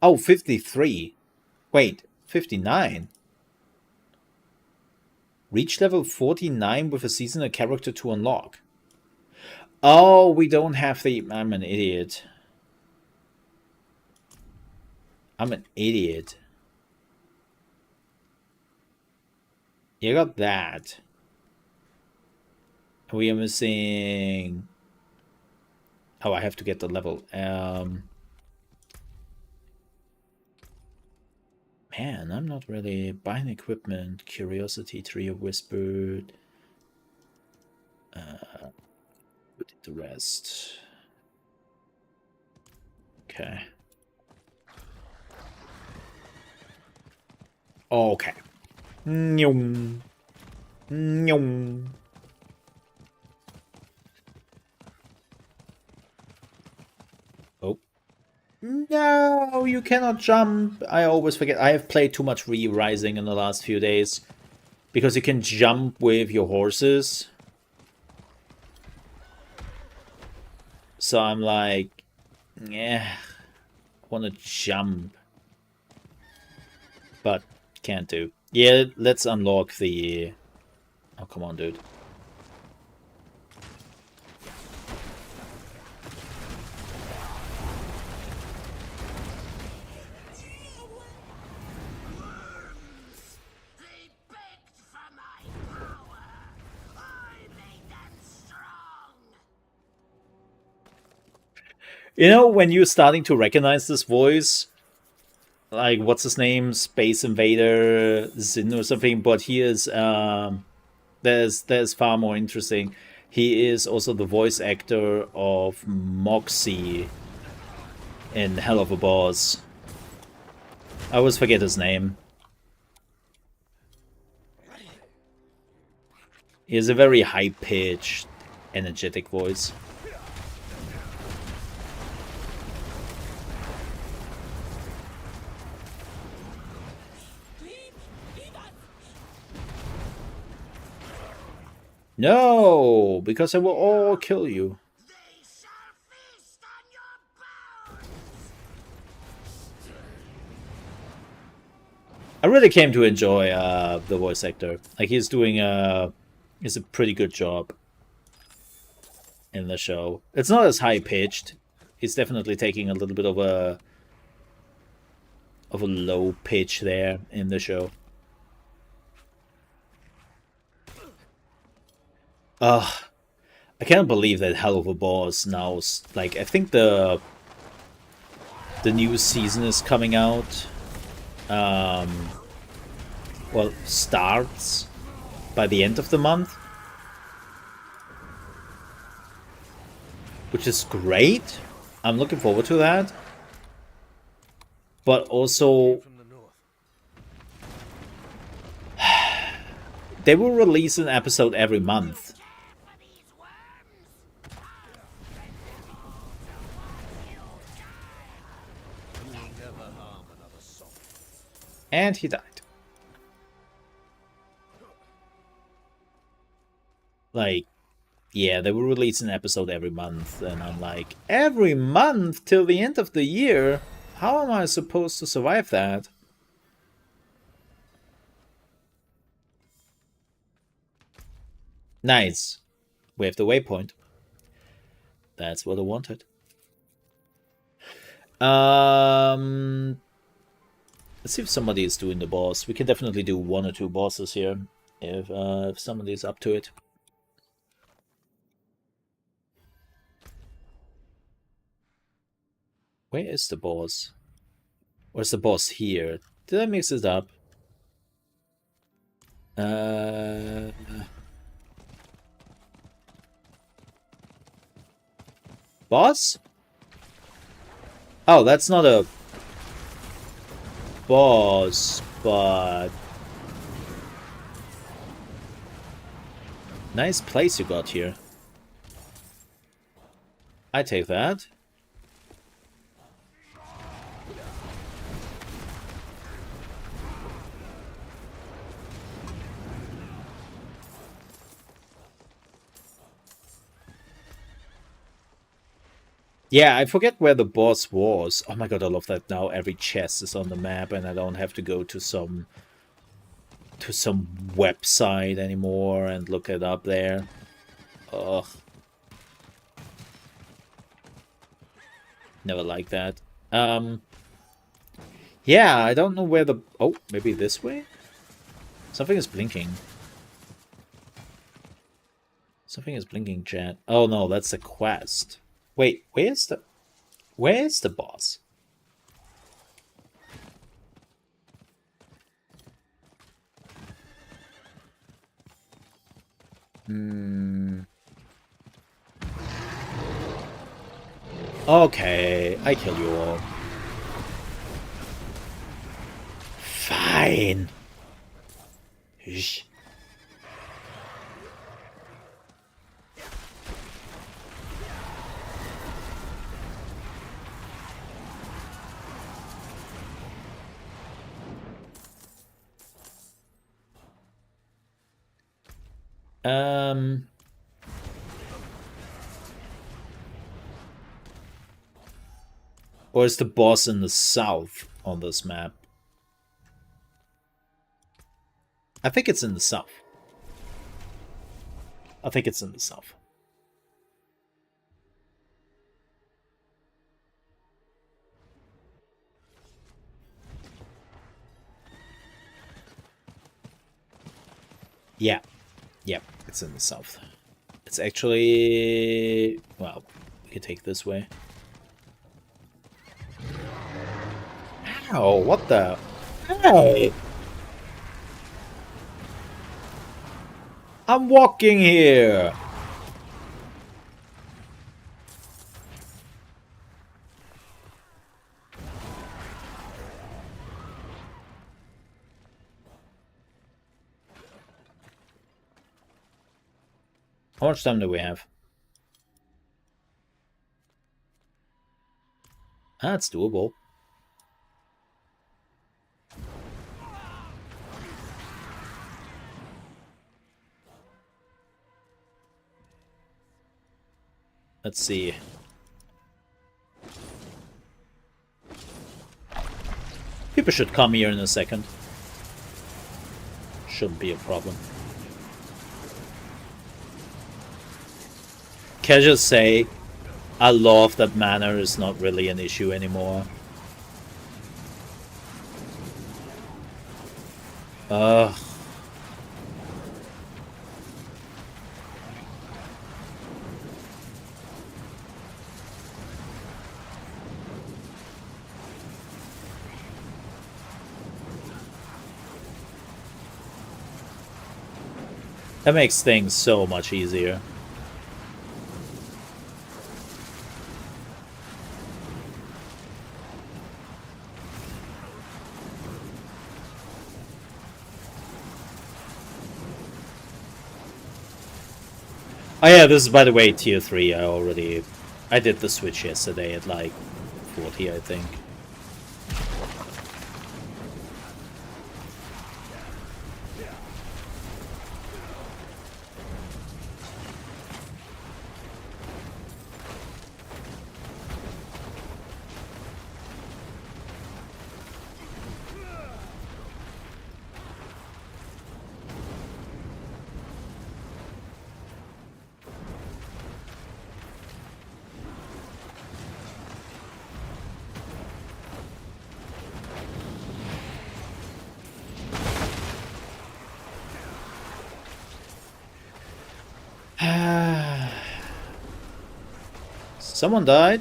Oh, 53. Wait, 59. Reach level 49 with a seasonal character to unlock. Oh, we don't have the... I'm an idiot. I'm an idiot. You got that. We are missing... Oh, I have to get the level. Man, I'm not really buying equipment. Curiosity Tree of Whispered. Put it to rest. Okay. Okay. Nyum. Nyum. Oh. No, you cannot jump. I always forget. I have played too much Re-Rising in the last few days. Because you can jump with your horses. So I'm like, yeah, I want to jump. But can't do. Yeah, let's unlock the... Oh, come on, dude. You know, when you're starting to recognize this voice, like, what's his name? Space Invader Zin or something, but he is, there's far more interesting. He is also the voice actor of Moxie in Hell of a Boss. I always forget his name. He has a very high-pitched, energetic voice. No, because I will all kill you. I really came to enjoy the voice actor. Like, he's doing he's a pretty good job in the show. It's not as high pitched. He's definitely taking a little bit of a low pitch there in the show. I can't believe that Hell of a Boss now. Like, I think the new season is coming out. Well, starts by the end of the month, which is great. I'm looking forward to that. But also, they will release an episode every month. And he died. Like, yeah, they will release an episode every month, and I'm like, every month till the end of the year? How am I supposed to survive that? Nice. We have the waypoint. That's what I wanted. Let's see if somebody is doing the boss. We can definitely do 1 or 2 bosses here if somebody is up to it. Where is the boss? Where's the boss here? Did I mix it up? Boss? Oh, that's not a boss, but nice place you got here. I take that. Yeah, I forget where the boss was. Oh my god, I love that now every chest is on the map and I don't have to go to some website anymore and look it up there. Ugh. Never liked that. Yeah, I don't know where the... Oh, maybe this way? Something is blinking. Something is blinking, chat. Oh no, that's the quest. Wait, where's the boss? Okay, I kill you all. Fine. Shh. Or is the boss in the south on this map? I think it's in the south. I think it's in the south. Yeah. Yep, it's in the south. It's actually... Well, we can take this way. Ow, what the... Hey! I'm walking here! How much time do we have? That's doable. Let's see. People should come here in a second. Shouldn't be a problem. Can I just say, I love that mana is not really an issue anymore. Ugh. That makes things so much easier. Oh yeah, this is, by the way, tier 3. I did the switch yesterday at like 40, I think. Someone died?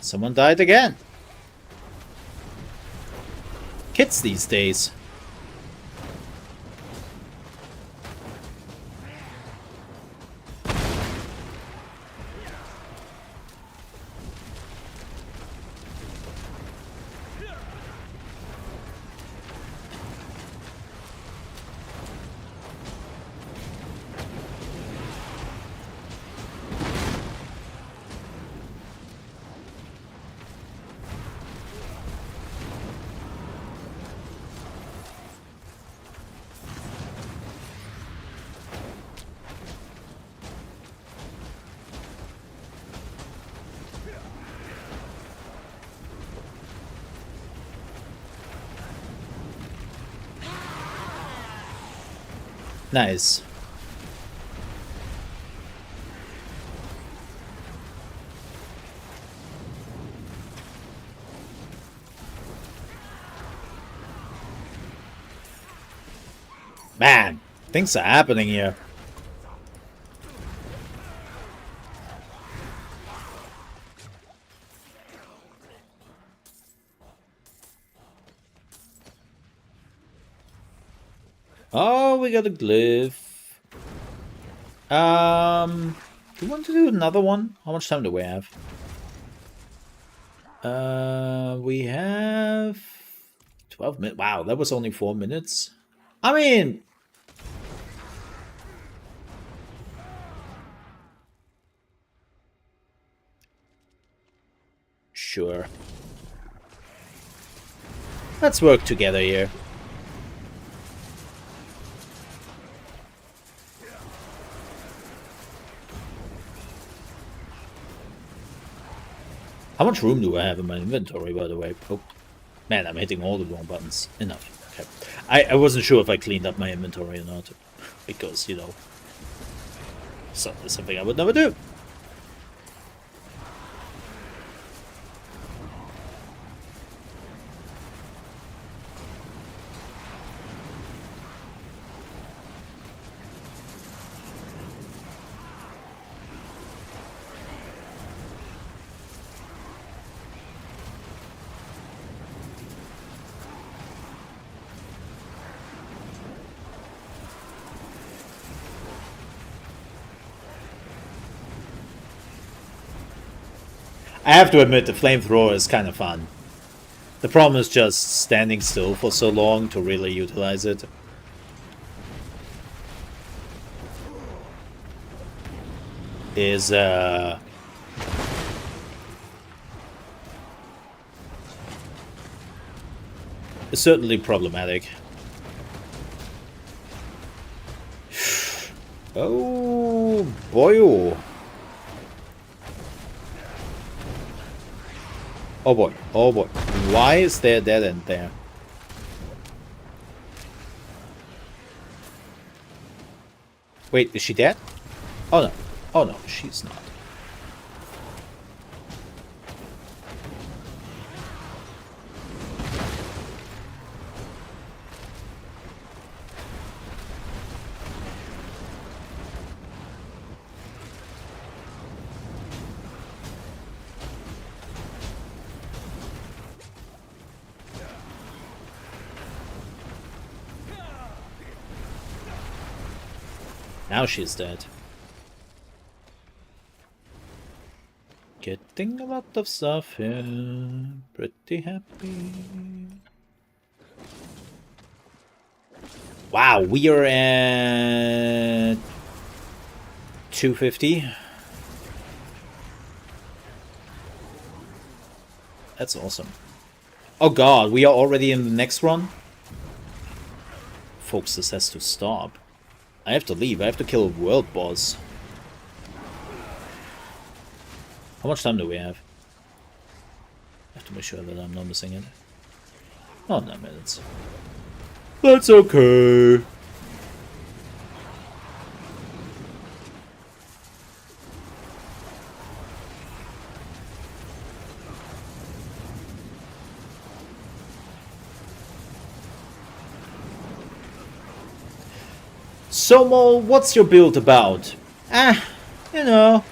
Someone died again. Kids these days. Nice. Man, things are happening here. Oh, we got a glyph. Do you want to do another one? How much time do we have? We have 12 minutes. Wow, that was only 4 minutes. I mean, sure. Let's work together here. How much room do I have in my inventory, by the way? Oh, man, I'm hitting all the wrong buttons. Enough. Okay. I wasn't sure if I cleaned up my inventory or not. Because, you know, something I would never do. I have to admit, the flamethrower is kind of fun. The problem is just standing still for so long to really utilize it. Is certainly problematic. Oh boy. Oh boy, oh boy. Why is there a dead end there? Wait, is she dead? Oh no. Oh no, she's not. Now she's dead. Getting a lot of stuff here. Pretty happy. Wow, we are at 250. That's awesome. Oh god, we are already in the next run? Folks, this has to stop. I have to leave. I have to kill a world boss. How much time do we have? I have to make sure that I'm not missing it. Oh, 9 minutes. That's okay. ChaosMole, what's your build about? You know,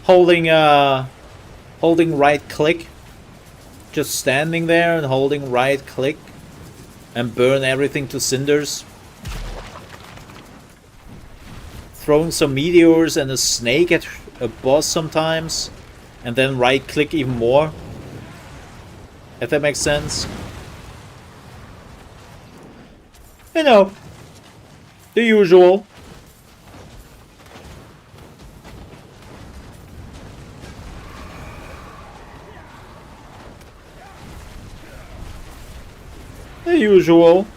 holding right click, just standing there and holding right click, and burn everything to cinders. Throwing some meteors and a snake at a boss sometimes, and then right click even more. If that makes sense. You know, the usual. The usual.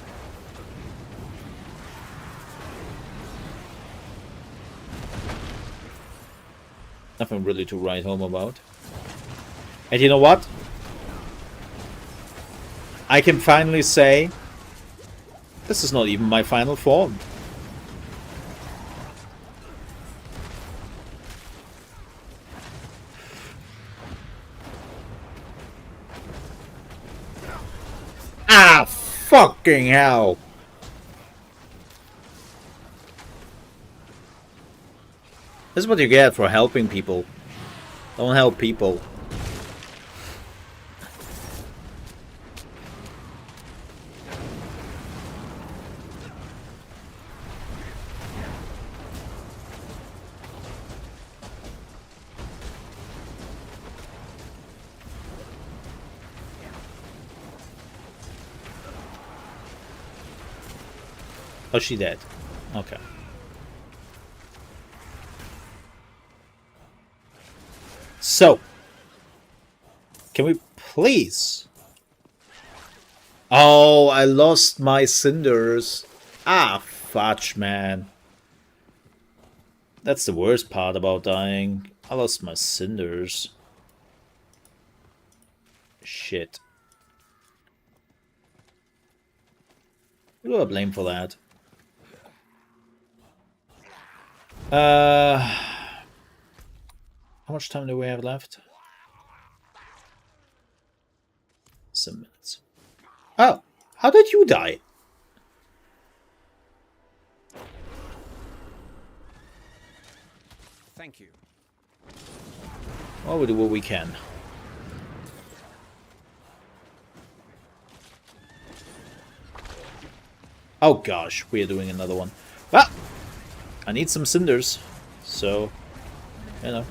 Nothing really to write home about. And you know what? I can finally say, this is not even my final form. Ah, fucking hell. This is what you get for helping people. Don't help people. Oh, she dead. Okay. So, can we please? Oh, I lost my cinders. Ah, fudge, man. That's the worst part about dying. I lost my cinders. Shit. Who do I blame for that? How much time do we have left? 7 minutes. Oh, how did you die? Thank you. Well, we'll do what we can. Oh gosh, we are doing another one. Ah! I need some cinders, so, you know.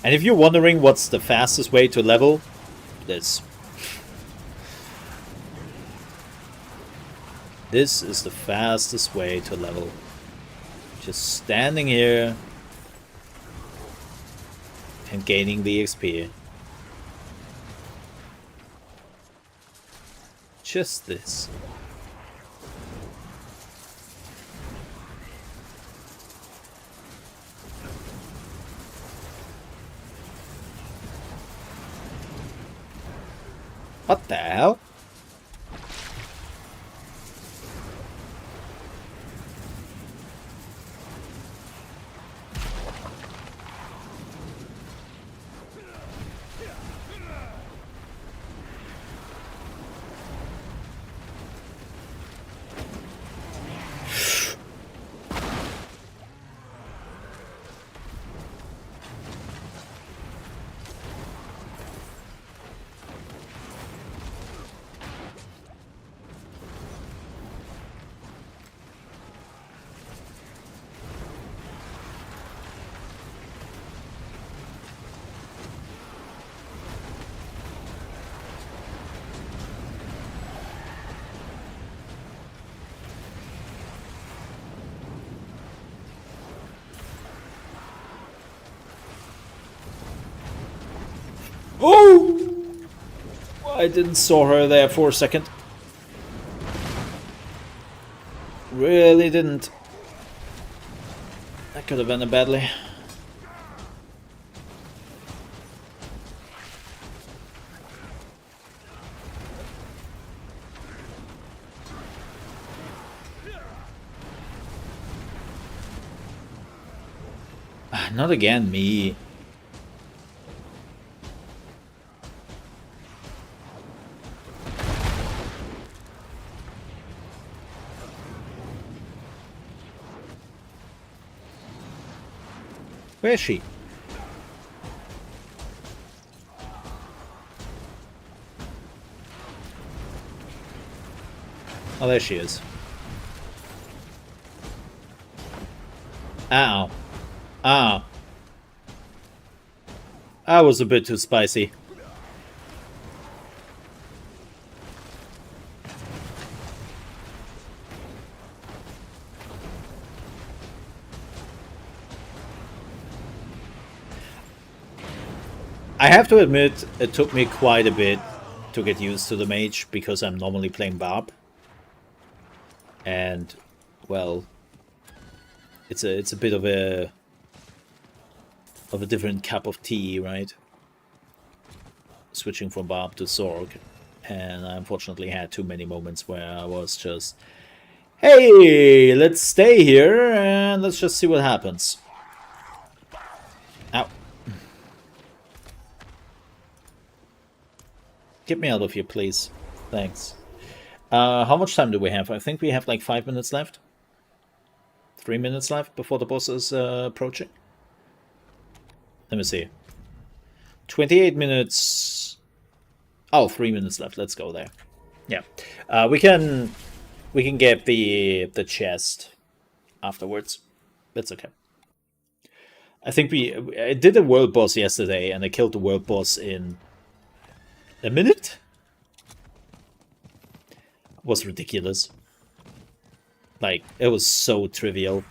And if you're wondering what's the fastest way to level, this. This is the fastest way to level. Just standing here and gaining the XP. Just this. What the hell? Oh! I didn't saw her there for a second. Really didn't. That could have ended badly. Not again, me. Where is she? Oh, there she is. Ow. Ow. That was a bit too spicy. I have to admit, it took me quite a bit to get used to the mage, because I'm normally playing Barb. And, well, it's a bit of a different cup of tea, right? Switching from Barb to Zorg. And I unfortunately had too many moments where I was just, hey, let's stay here and let's just see what happens. Ow. Get me out of here, please. Thanks. How much time do we have? I think we have like 5 minutes left. 3 minutes left before the boss is approaching. Let me see. 28 minutes. Oh, 3 minutes left. Let's go there. Yeah. We can get the chest afterwards. That's okay. I think I did a world boss yesterday, and I killed the world boss in a minute. It was ridiculous. Like, it was so trivial,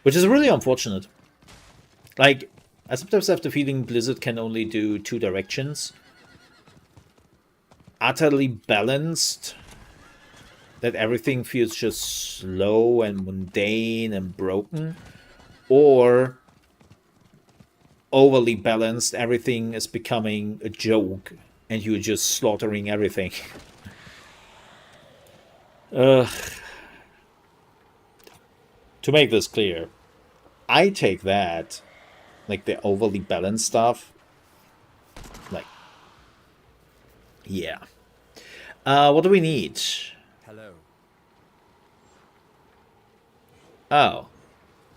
which is really unfortunate. Like, I sometimes have the feeling Blizzard can only do 2 directions. Utterly balanced, that everything feels just slow and mundane and broken, or overly balanced, everything is becoming a joke and you're just slaughtering everything. To make this clear, I take that, like the overly balanced stuff, like, yeah. What do we need? Hello. Oh.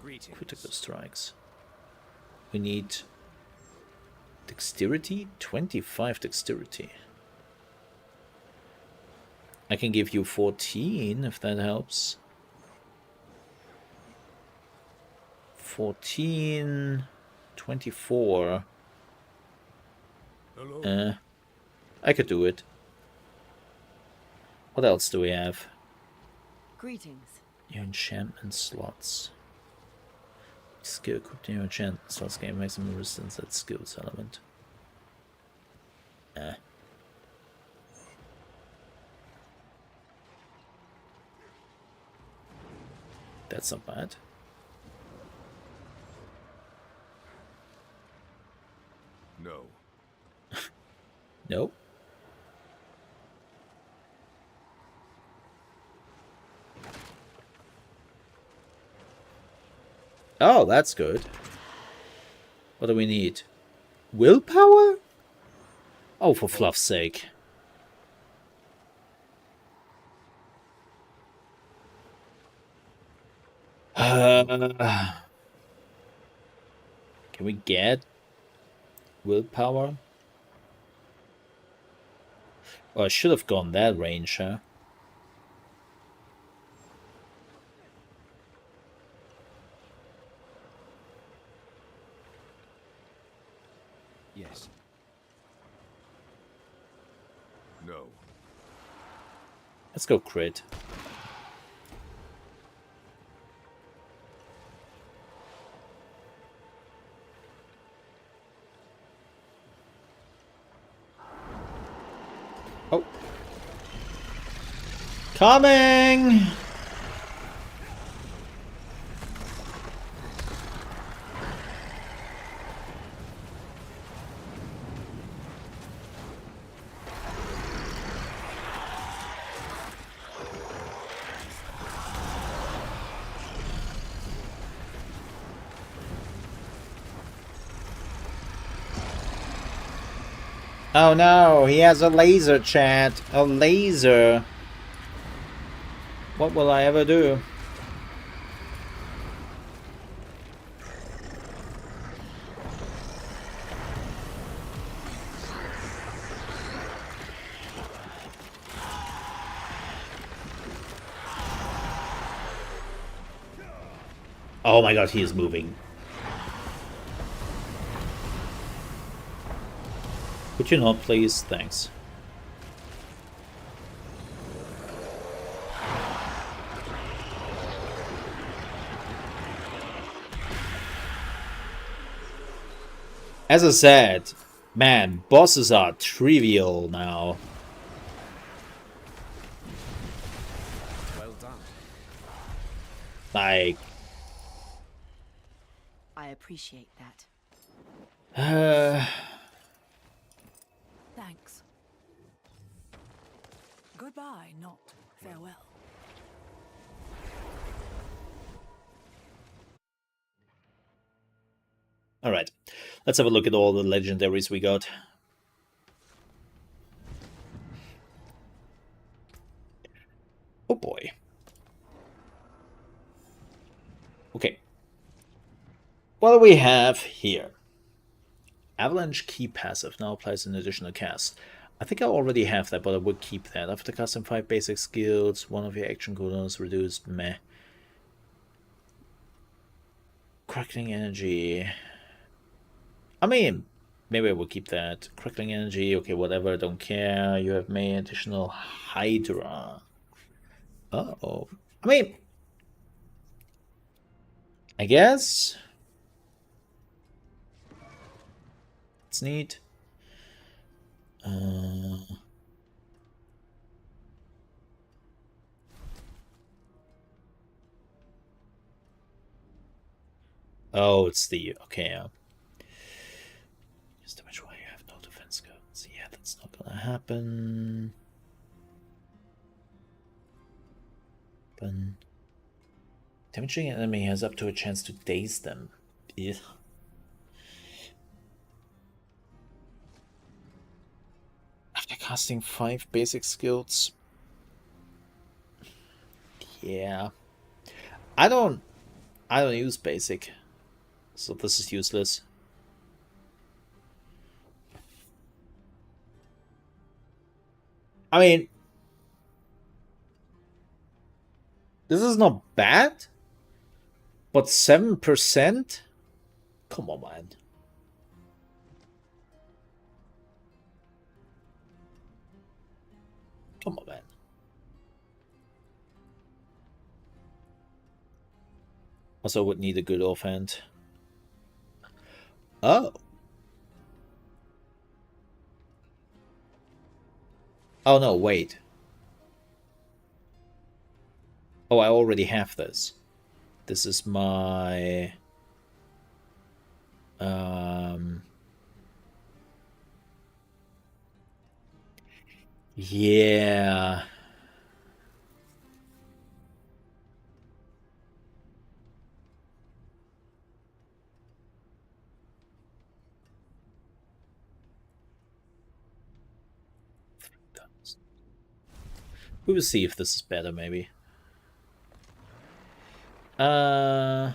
Greetings. Critical strikes. We need dexterity? 25 dexterity. I can give you 14 if that helps. 14, 24. Hello. I could do it. What else do we have? Greetings. Your enchantment slots. Skill equipped in your enchantment slots gain maximum resistance at skills element. That's not bad. No. Nope. Oh, that's good. What do we need? Willpower? Oh, for fluff's sake. Can we get willpower? Oh, I should have gone that range, huh? Yes. No. Let's go crit. Oh. Coming! Oh no, he has a laser, chat. A laser. What will I ever do? Oh my god, he is moving. Could you not, please? Thanks. As I said, man, bosses are trivial now. Well done. Like, I appreciate that. Thanks. Goodbye, not farewell. Alright, let's have a look at all the legendaries we got. Okay. What do we have here? Avalanche Key passive now applies an additional cast. I think I already have that, but I would keep that. After casting 5 basic skills, one of your action cooldowns reduced. Meh. Crackling energy. I mean, maybe I will keep that. Crackling energy, okay, whatever, don't care. You have made additional Hydra. Uh-oh. I mean, I guess it's neat. Oh, it's the okay. Just damage while you have no defense codes. Yeah, that's not gonna happen. Damaging an enemy has up to a chance to daze them. Yeah. After casting 5 basic skills. Yeah. I don't use basic. So this is useless. I mean, this is not bad, but 7%? Come on, man. Come on, man. Also would need a good offhand. Oh. Oh no, wait. Oh, I already have this. This is my... Yeah. We will see if this is better, maybe. Huh.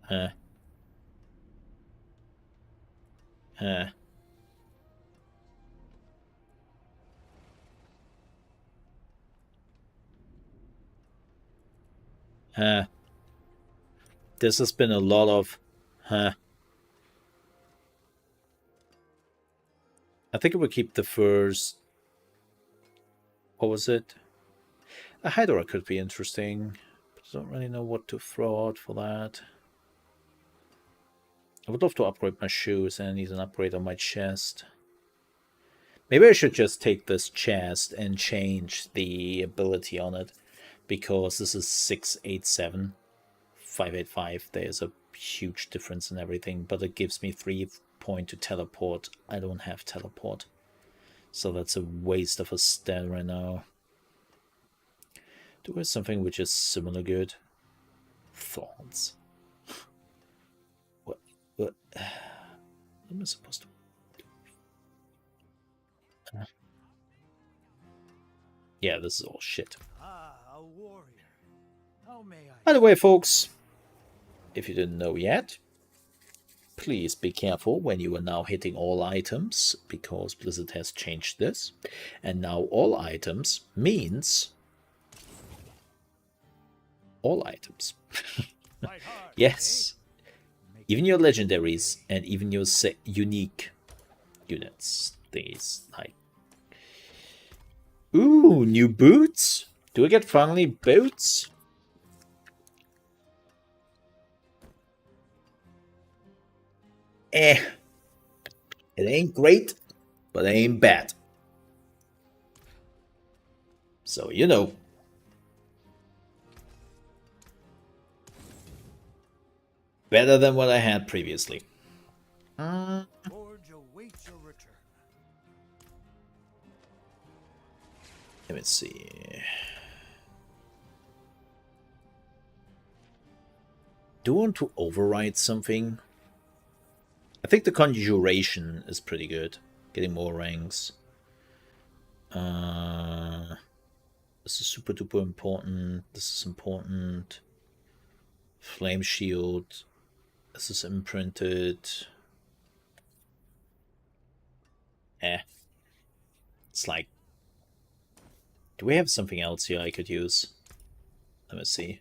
Huh. Huh. This has been a lot of... Huh. I think it would keep the first... What was it? A Hydra could be interesting. But I don't really know what to throw out for that. I would love to upgrade my shoes, and I need an upgrade on my chest. Maybe I should just take this chest and change the ability on it. Because this is 687, 585. There's a huge difference in everything. But it gives me 3 point to teleport. I don't have teleport. So that's a waste of a stat right now. Do we have something which is similar good? Thorns. What am I supposed to do? Yeah, this is all shit. A warrior. How may I? By the way, folks, if you didn't know yet, please be careful when you are now hitting all items, because Blizzard has changed this. And now all items means all items. Yes. Even your legendaries and even your unique units. Things like... Ooh, new boots? Do I get finally boots? It ain't great, but it ain't bad. So, you know. Better than what I had previously. Forge awaits your return. Let me see. Do I want to override something? I think the conjuration is pretty good. Getting more ranks. This is super duper important. This is important. Flame shield. This is imprinted. It's like, do we have something else here I could use? Let me see.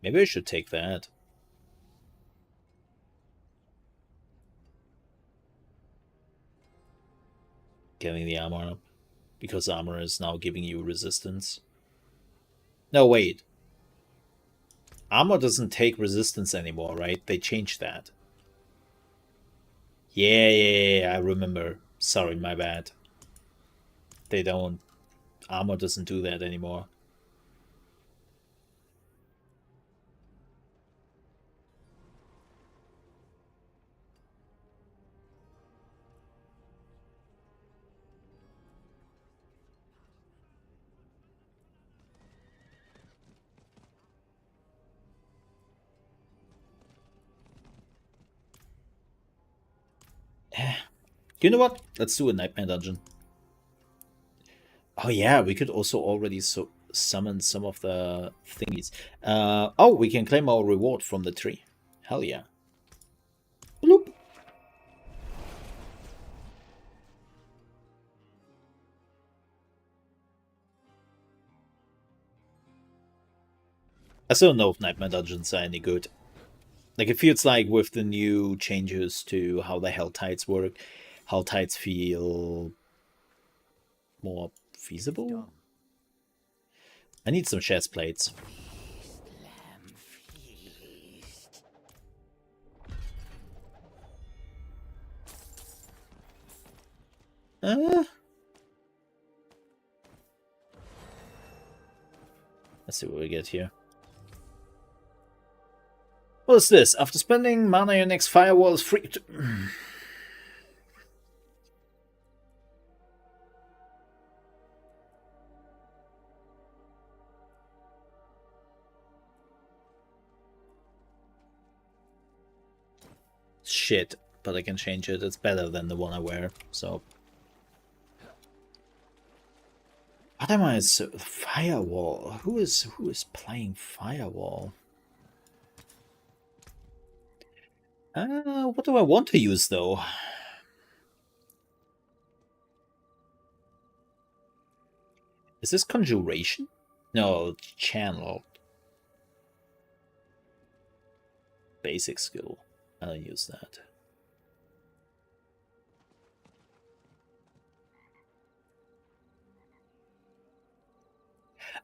Maybe I should take that. Getting the armor up. Because armor is now giving you resistance. No, wait. Armor doesn't take resistance anymore, right? They changed that. Yeah, I remember. Sorry, my bad. They don't... Armor doesn't do that anymore. You know what? Let's do a Nightmare Dungeon. Oh yeah, we could also already summon some of the thingies. Oh, we can claim our reward from the tree. Hell yeah. Bloop. I still don't know if Nightmare Dungeons are any good. Like, it feels like with the new changes to how the Hell Tides work, Hell Tides feel more feasible. I need some chest plates. Let's see what we get here. What is this? After spending mana, your next firewall is free to... Shit, but I can change it. It's better than the one I wear, so... What am I... Firewall? Who is playing Firewall? What do I want to use, though? Is this Conjuration? No, Channel. Basic skill. I don't use that.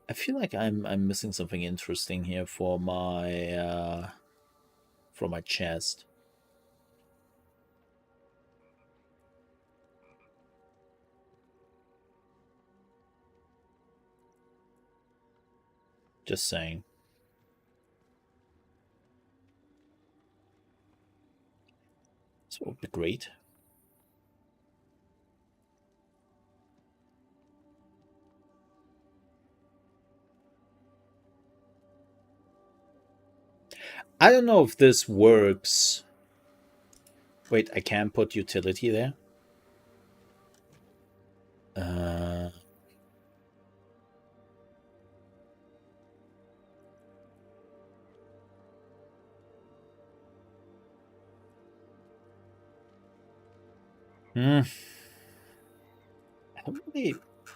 I feel like I'm missing something interesting here for my chest. Just saying. This would be great. I don't know if this works. Wait, I can't put utility there? I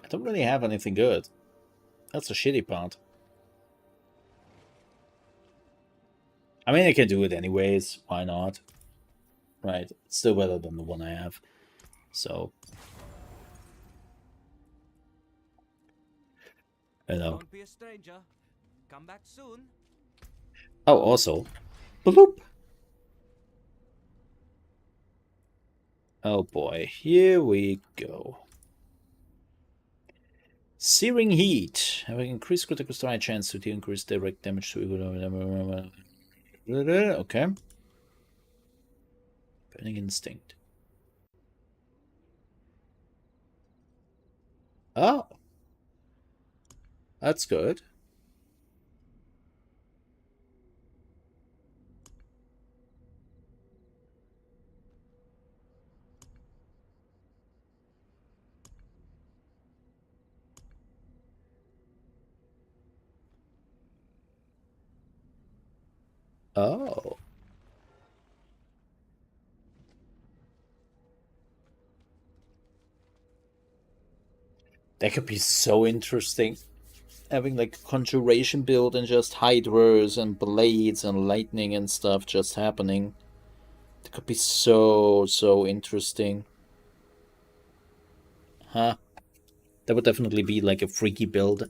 don't really have anything good. That's a shitty part. I mean, I can do it anyways. Why not? Right. It's still better than the one I have. So. I know. Don't be a stranger. Come back soon. Oh, also. Bloop. Oh boy. Here we go. Searing Heat. Having increased critical strike chance to increase direct damage to... Okay. Burning Instinct. Oh. That's good. Oh. That could be so interesting. Having like a conjuration build and just hydras and blades and lightning and stuff just happening. That could be so interesting. Huh? That would definitely be like a freaky build.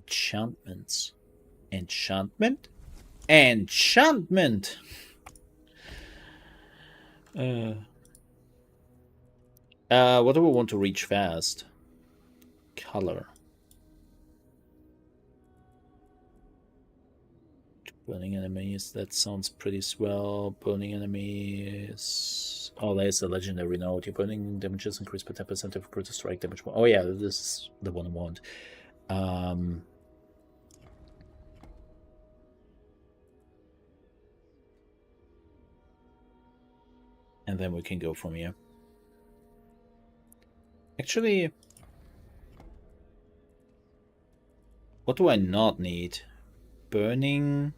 Enchantments. Enchantment? Enchantment! What do we want to reach fast? Color. Burning enemies, that sounds pretty swell. Burning enemies. Oh, there's a legendary note. Your burning damages increase by 10% of critical strike damage. Oh, yeah, this is the one I want. And then we can go from here. Actually, what do I not need? Burning.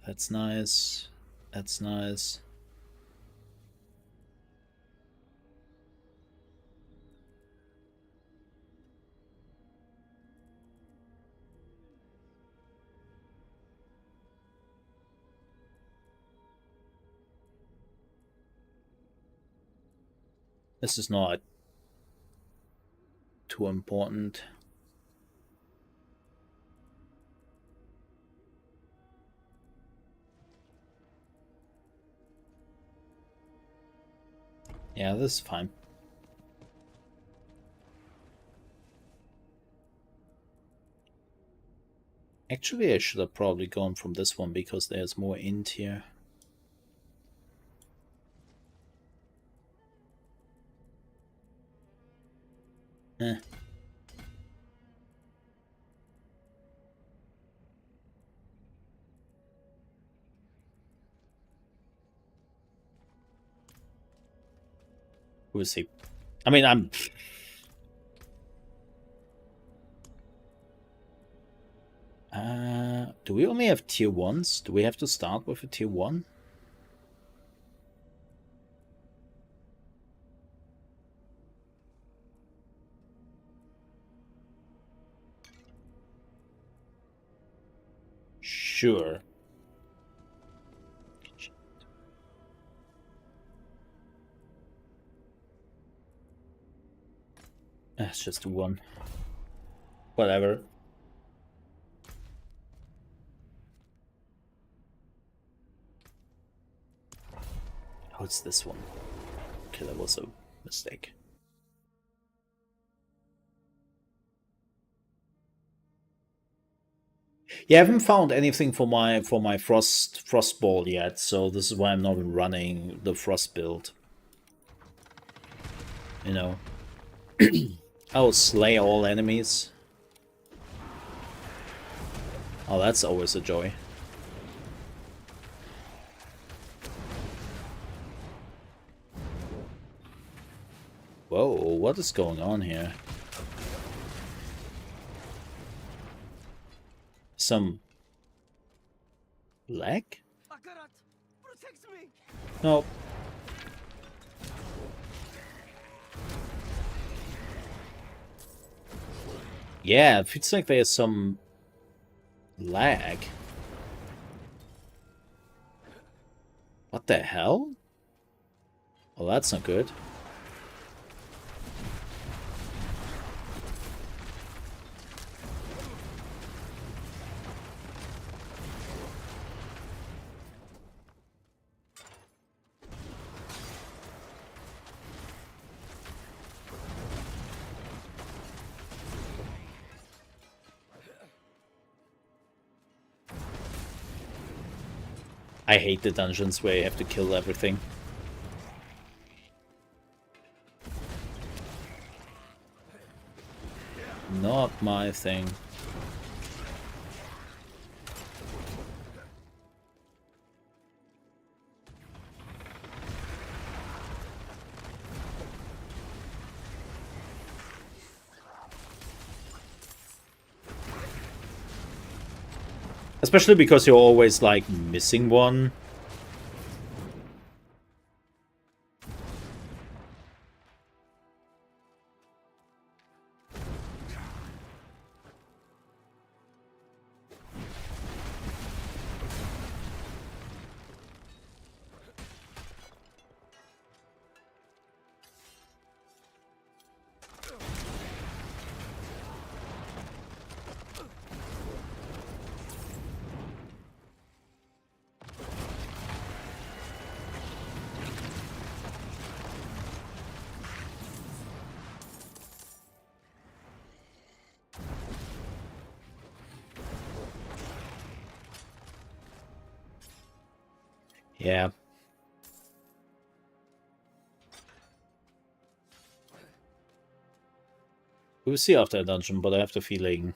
That's nice. That's nice. This is not too important. Yeah, this is fine. Actually, I should have probably gone from this one because there's more int here. Eh. We'll see. I mean, I'm... do we only have tier 1s? Do we have to start with a tier 1? Sure. It's just 1. Whatever. Oh, it's this one. Okay, that was a mistake. Yeah, I haven't found anything for my frost ball yet, so this is why I'm not running the frost build. You know. I'll slay all enemies. Oh, that's always a joy. Whoa, what is going on here? Some lag? No. Yeah, it feels like there's some lag. What the hell? Well, that's not good. I hate the dungeons where you have to kill everything. Not my thing. Especially because you're always, like, missing one. Yeah. We'll see after a dungeon, but I have the feeling...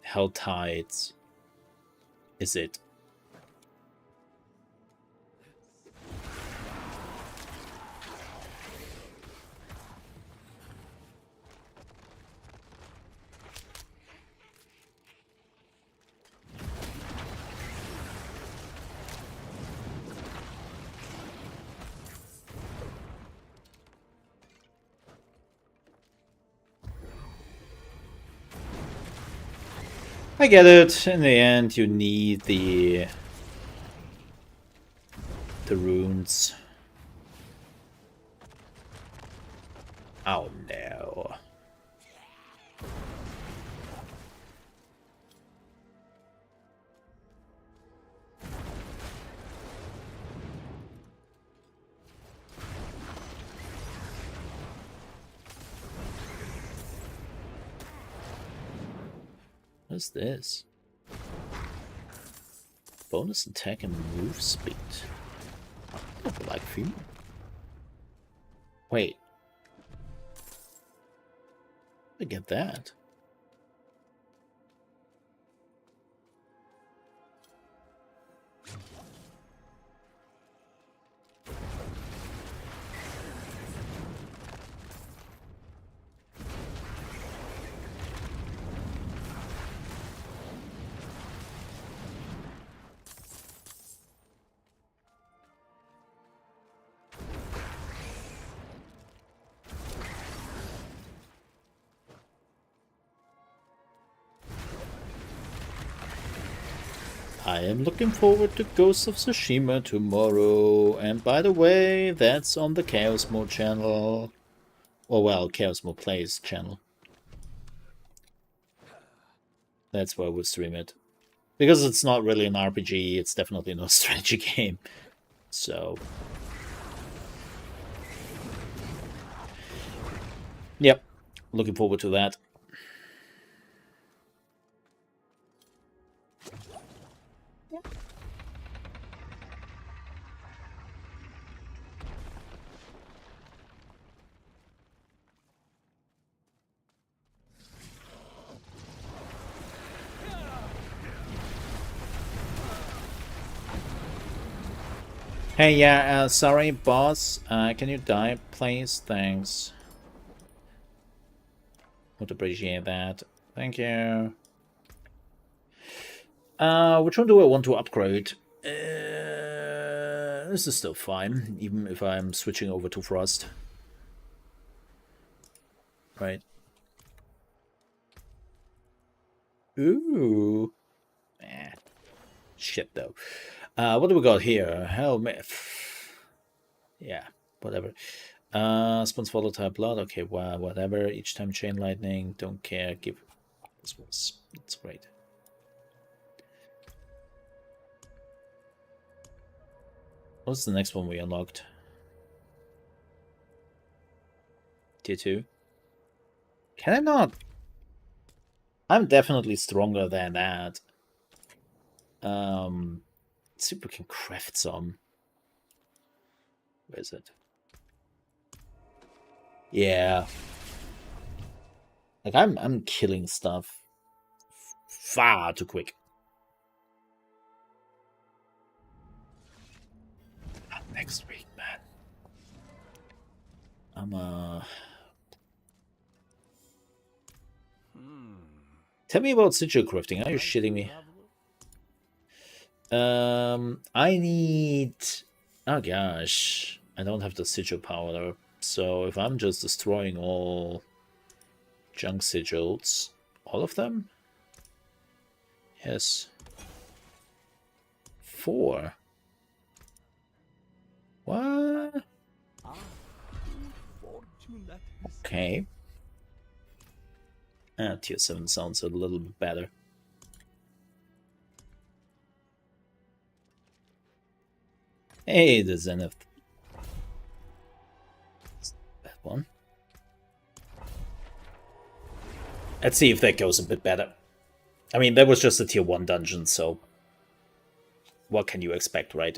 Hell Tides is it. I get it. In the end, you need the runes. Oh no. What's this? Bonus attack and move speed. I like few. Wait. I get that. I am looking forward to Ghost of Tsushima tomorrow. And by the way, that's on the ChaosMole channel. Or well, ChaosMole Plays channel. That's where we'll stream it. Because it's not really an RPG, it's definitely no strategy game. So... Yep, looking forward to that. Hey, yeah, sorry, boss. Can you die, please? Thanks. Would appreciate that. Thank you. Which one do I want to upgrade? This is still fine, even if I'm switching over to Frost. Right. Ooh. Shit, though. What do we got here? Helmet. Yeah, whatever. Spawns volatile blood. Okay, wow, whatever. Each time chain lightning. Don't care. Give. That's great. What's the next one we unlocked? Tier 2. Can I not? I'm definitely stronger than that. See if we can craft some. Where is it? Yeah. Like I'm killing stuff far too quick. next week, man. Tell me about sigil crafting. Are you shitting me? I need... Oh gosh. I don't have the sigil power. So if I'm just destroying all junk sigils, all of them? Yes. 4. What? Okay. Tier 7 sounds a little bit better. Hey, the Zenith. That one. Let's see if that goes a bit better. I mean, that was just a tier 1 dungeon, so what can you expect, right?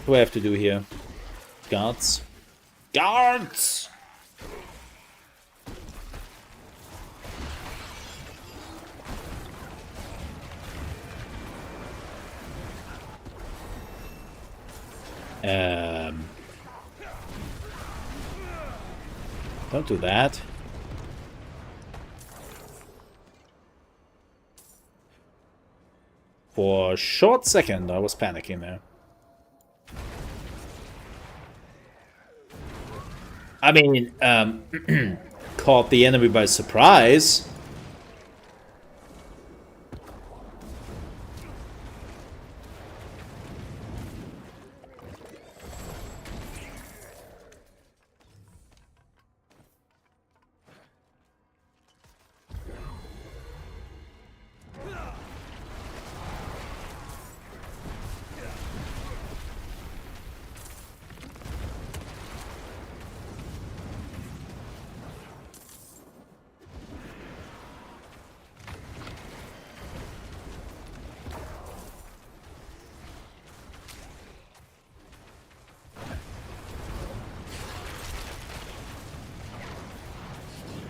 What do I have to do here? Guards? Guards! Don't do that. For a short second, I was panicking there. I mean, caught the enemy by surprise.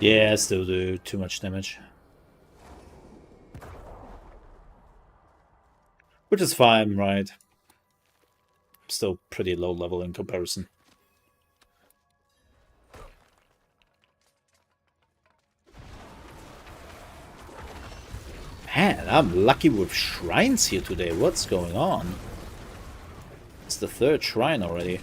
Yeah, still do too much damage. Which is fine, right? Still pretty low level in comparison. Man, I'm lucky with shrines here today. What's going on? It's the 3rd shrine already.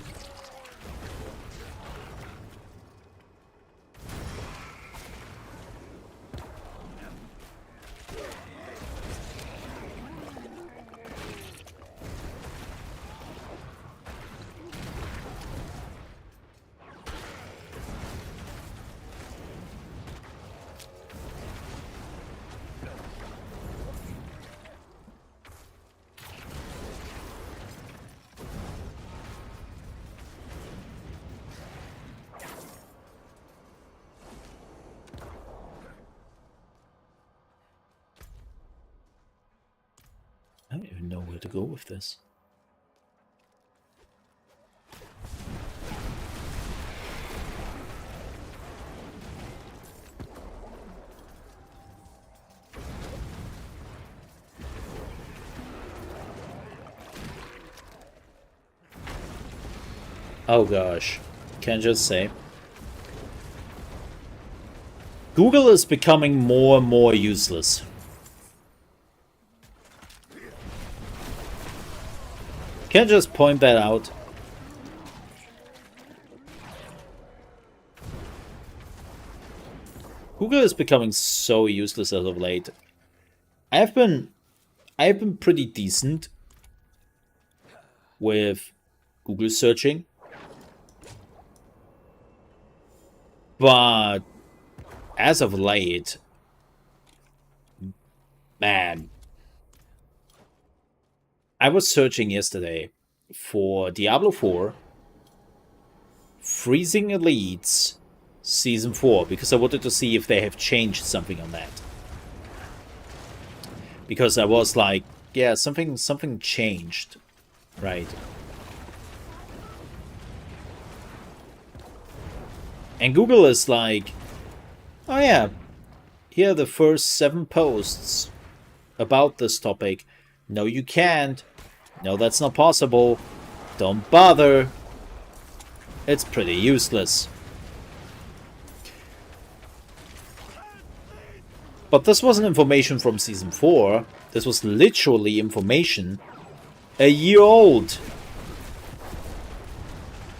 I don't even know where to go with this. Oh gosh, can I just say, Google is becoming more and more useless. Can I just point that out? Google is becoming so useless as of late. I've been pretty decent with Google searching, but as of late, man, I was searching yesterday for Diablo 4 Freezing Elites Season 4 because I wanted to see if they have changed something on that. Because I was like, yeah, something changed, right? And Google is like, oh yeah, here are the first 7 posts about this topic. No, you can't. No, that's not possible. Don't bother. It's pretty useless. But this wasn't information from Season 4. This was literally information a year old.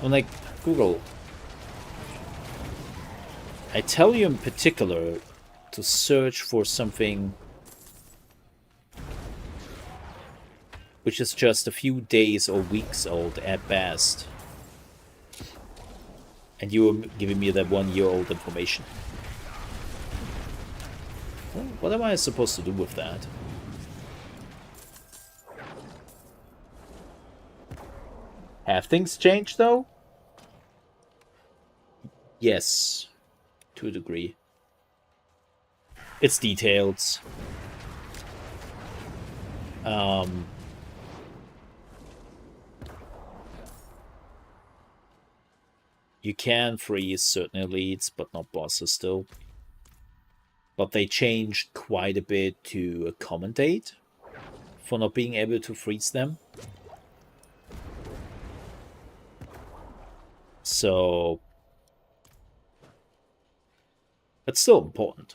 I'm like, Google, I tell you in particular to search for something which is just a few days or weeks old at best. And you were giving me that 1 year old information. Well, what am I supposed to do with that? Have things changed though? Yes, to a degree. It's details. You can freeze certain elites, but not bosses still. But they changed quite a bit to accommodate for not being able to freeze them. So, it's still important.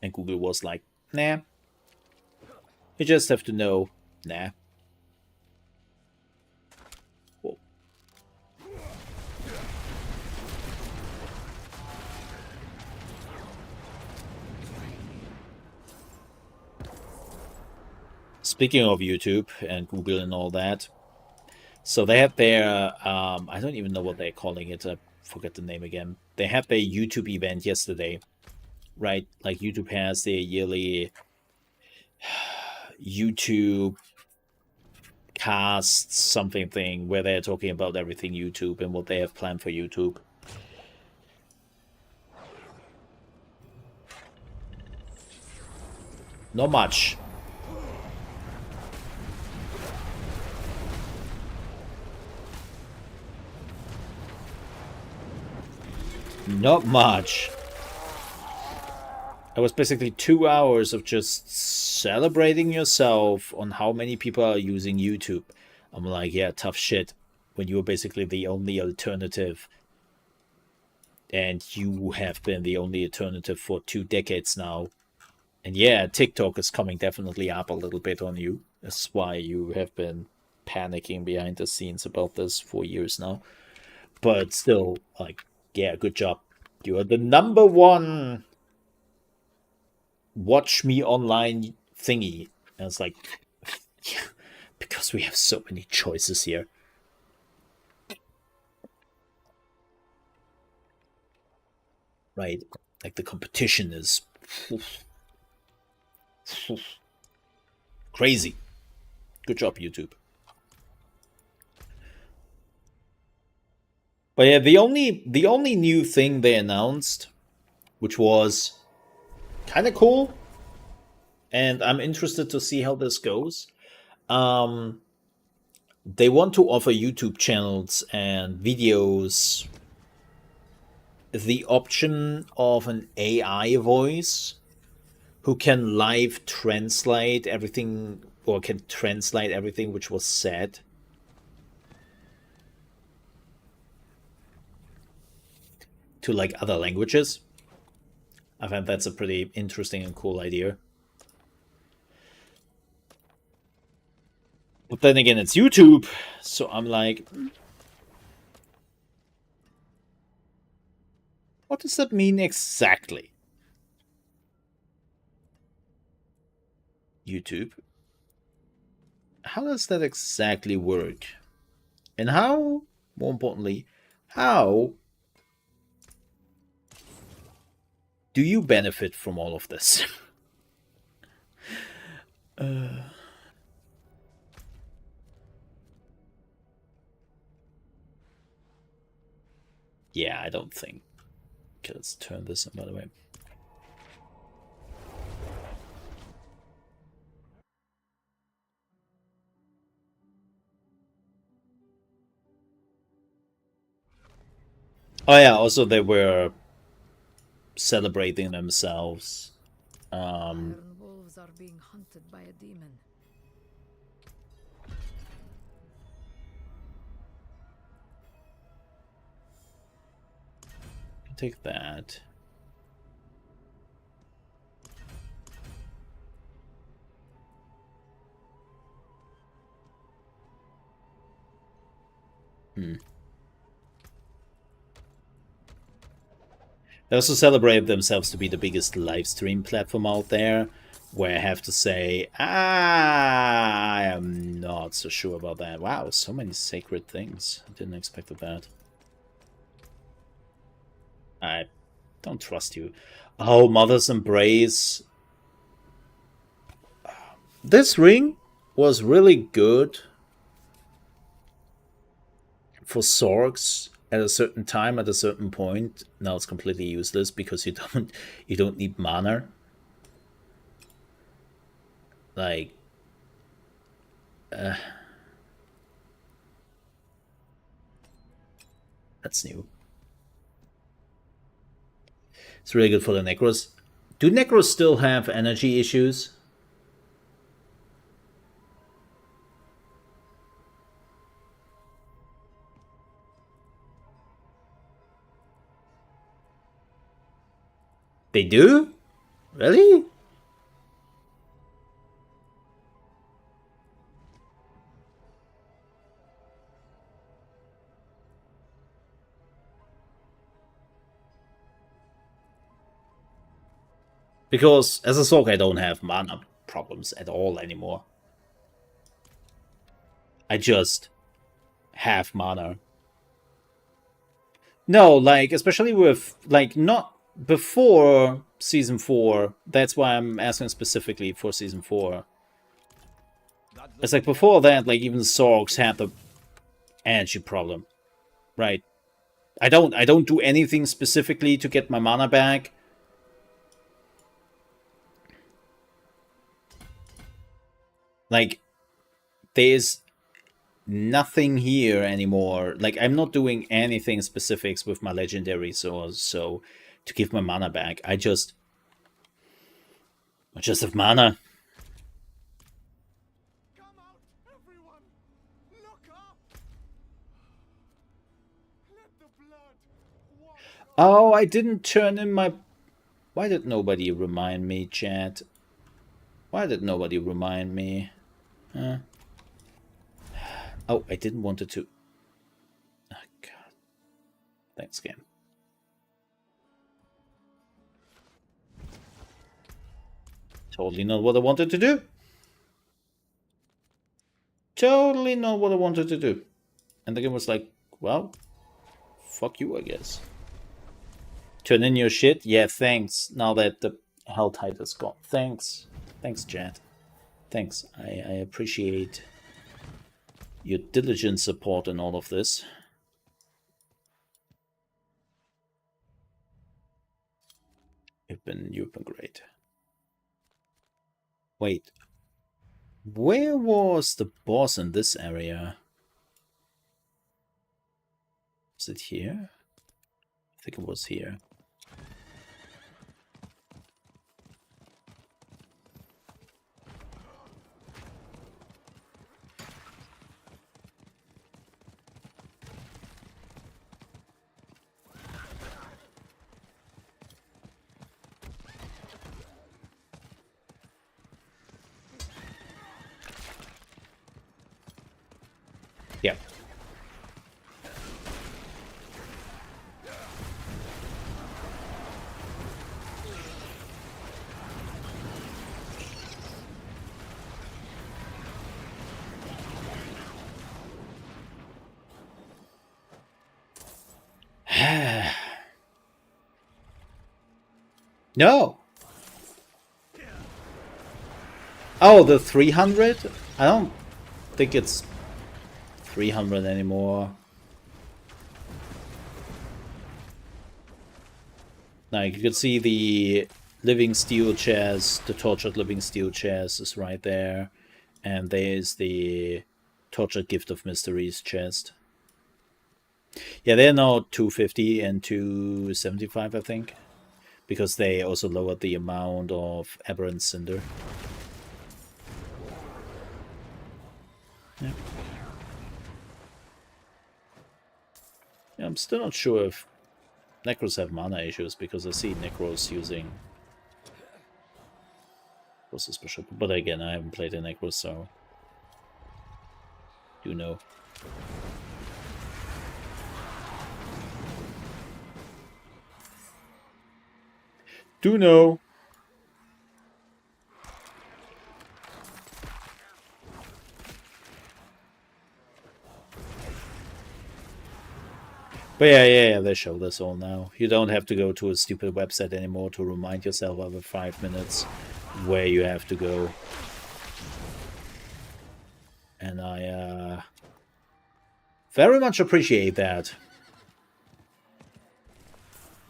And Google was like, nah. You just have to know, nah. Whoa. Speaking of YouTube and Google and all that, so they had their, I don't even know what they're calling it, I forget the name again. They had their YouTube event yesterday, right? Like YouTube has their yearly YouTube cast something thing where they're talking about everything YouTube and what they have planned for YouTube. Not much. Not much. It was basically 2 hours of just celebrating yourself on how many people are using YouTube. I'm like, yeah, tough shit. When you were basically the only alternative. And you have been the only alternative for 2 decades now. And yeah, TikTok is coming definitely up a little bit on you. That's why you have been panicking behind the scenes about this for years now. But still, like, yeah, good job. You are the #1 watch me online thingy. And it's like, yeah, because we have so many choices here. Right? Like the competition is crazy. Good job, YouTube. But yeah, the only new thing they announced, which was kind of cool, and I'm interested to see how this goes. They want to offer YouTube channels and videos the option of an AI voice who can live translate everything, or can translate everything which was said. To like other languages. I find that's a pretty interesting and cool idea. But then again, it's YouTube, so I'm like, what does that mean exactly? YouTube. How does that exactly work? And how, more importantly, how do you benefit from all of this? Yeah, I don't think. Okay, let's turn this in, by the way. Oh yeah, also they were celebrating themselves. Iron wolves are being hunted by a demon. Take that. They also celebrate themselves to be the biggest live stream platform out there, where I have to say, I am not so sure about that. Wow, so many sacred things. I didn't expect that. I don't trust you. Oh, Mother's Embrace. This ring was really good for Sorgs at a certain time, at a certain point. Now it's completely useless because you don't need mana. Like, that's new. It's really good for the Necros. Do Necros still have energy issues? They do? Really? Because as a Sorc, I don't have mana problems at all anymore. I just have mana. No, like, especially with, like, not before Season 4. That's why I'm asking specifically for Season 4. It's like, before that, like, even Sorcs had the energy problem. Right? I don't do anything specifically to get my mana back. Like, there's nothing here anymore. Like, I'm not doing anything specifics with my legendaries or so to give my mana back. I just have mana. Come out, everyone! Look up! Let the blood wash Oh, I didn't turn in my... Why did nobody remind me, chat? Why did nobody remind me? Huh? Oh, I didn't want it to... Oh, God. Thanks, game. Totally not what I wanted to do. Totally not what I wanted to do. And the game was like, well, fuck you, I guess. Turn in your shit? Yeah, thanks. Now that the Hell Tide is gone. Thanks. Thanks, chat. Thanks. I appreciate your diligent support in all of this. You've been great. Wait. Where was the boss in this area? Is it here? I think it was here. Yeah. No. Oh, the 300? I don't think it's 300 anymore. Like, you can see the living steel chest, the tortured living steel chest is right there. And there's the tortured gift of mysteries chest. Yeah, they're now 250 and 275, I think. Because they also lowered the amount of aberrant cinder. Yeah. Yeah, I'm still not sure if Necros have mana issues, because I see Necros using... What's the special? But again, I haven't played a Necros, so... Do know. Do know. But yeah, they show this all now. You don't have to go to a stupid website anymore to remind yourself every 5 minutes where you have to go. And I very much appreciate that.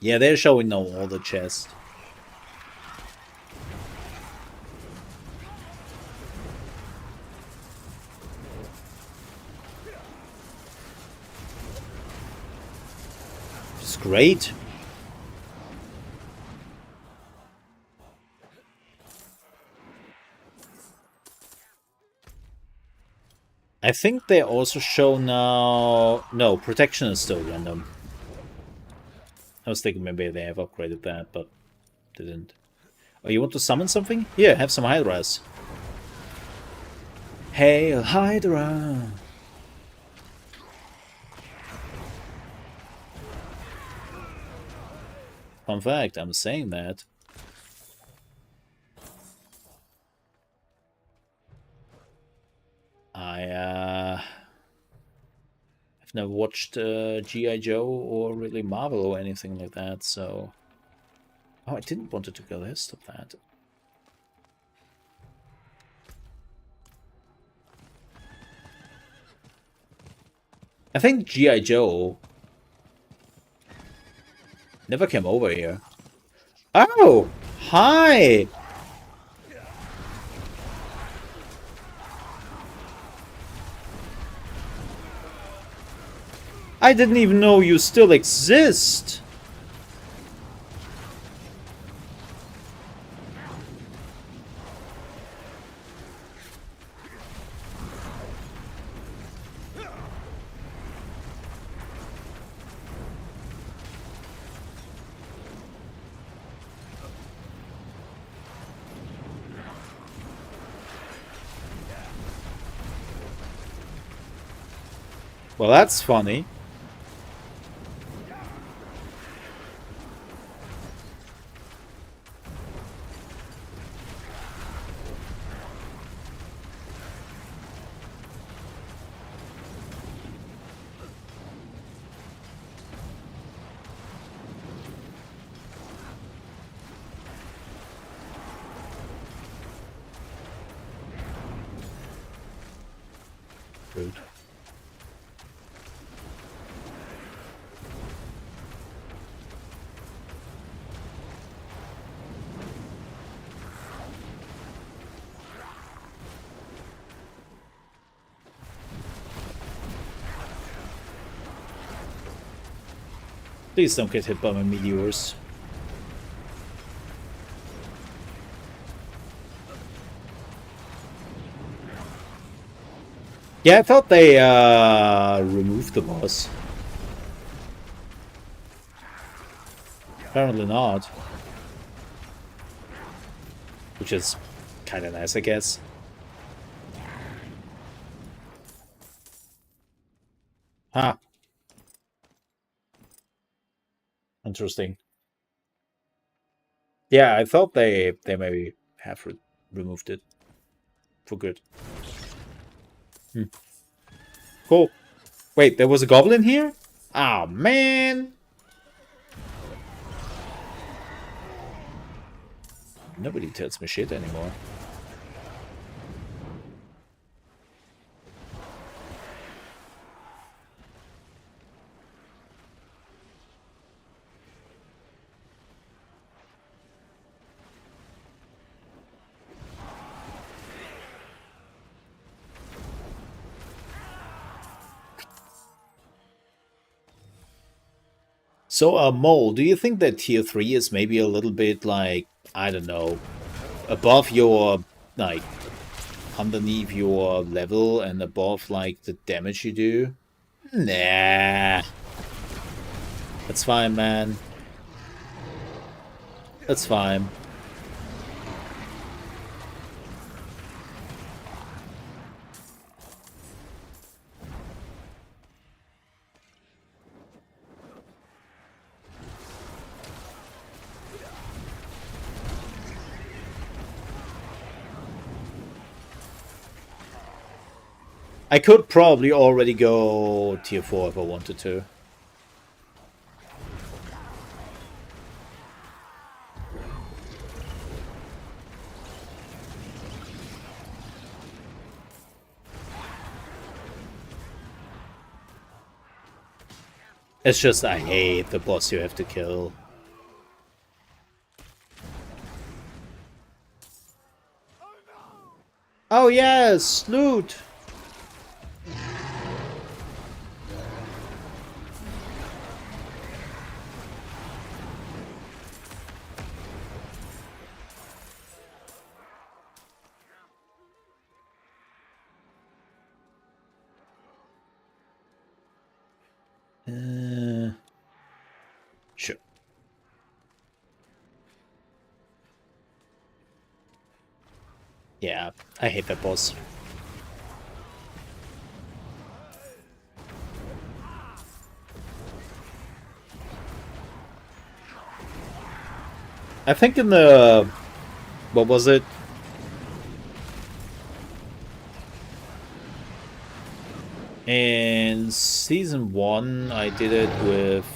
Yeah, they're showing now all the chests. It's great. I think they also show now... No, protection is still random. I was thinking maybe they have upgraded that, but didn't. Oh, you want to summon something? Yeah, have some Hydras. Hail Hydra! Fun fact, I'm saying that. I've never watched G.I. Joe or really Marvel or anything like that, so... Oh, I didn't want it to go there, stop that. I think G.I. Joe never came over here. Oh! Hi! I didn't even know you still exist! Well, that's funny. Rude. Please don't get hit by my meteors. Yeah, I thought they removed the boss. Apparently not. Which is kind of nice, I guess. Huh. Interesting. Yeah, I thought they maybe have removed it for good. Cool. Wait, there was a goblin here? Oh, man. Nobody tells me shit anymore. So, Mole, do you think that tier 3 is maybe a little bit like, I don't know, above your, like, underneath your level and above, like, the damage you do? Nah. That's fine, man. That's fine. I could probably already go tier 4 if I wanted to. It's just I hate the boss you have to kill. Oh yes, loot! Sure. Yeah, I hate that boss. I think in the... what was it? In Season 1, I did it with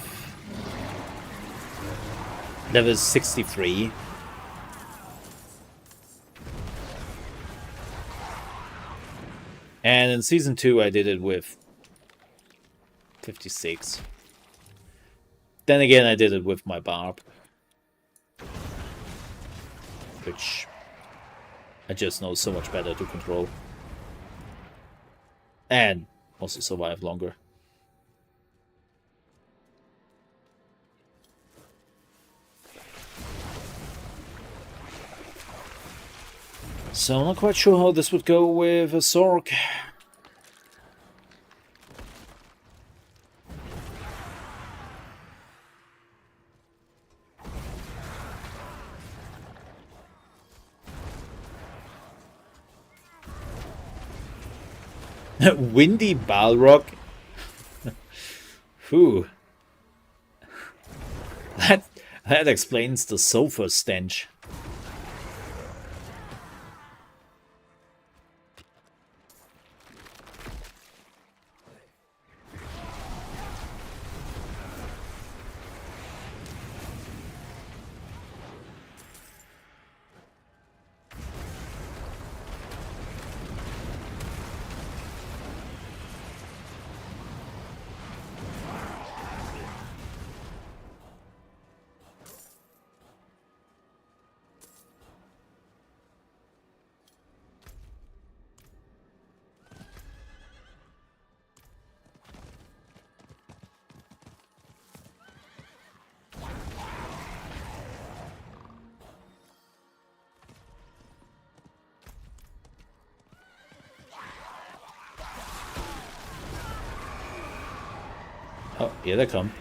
level 63. And in Season 2, I did it with 56. Then again, I did it with my barb. Which I just know so much better to control. And also survive longer. So I'm not quite sure how this would go with a Sork. Windy Balrog? Whew. That explains the sulfur stench. Oh, here they come.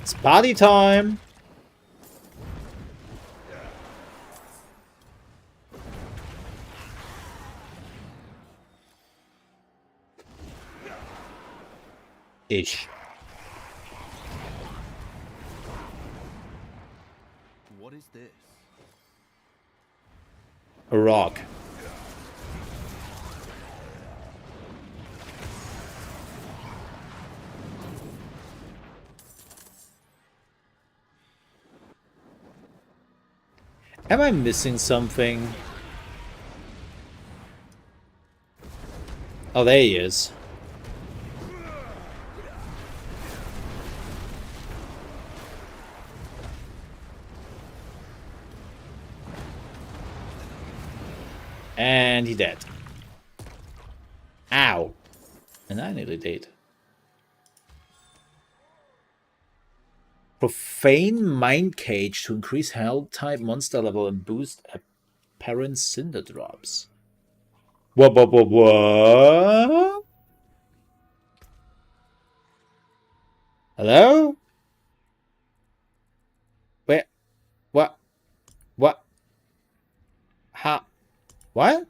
It's party time! Ish. What is this? A rock. Am I missing something? Oh, there he is. And he dead. Ow! And I nearly did. Profane Mind Cage to increase Hell type monster level and boost apparent Cinder drops. What? Hello? Where? What? What? How? What?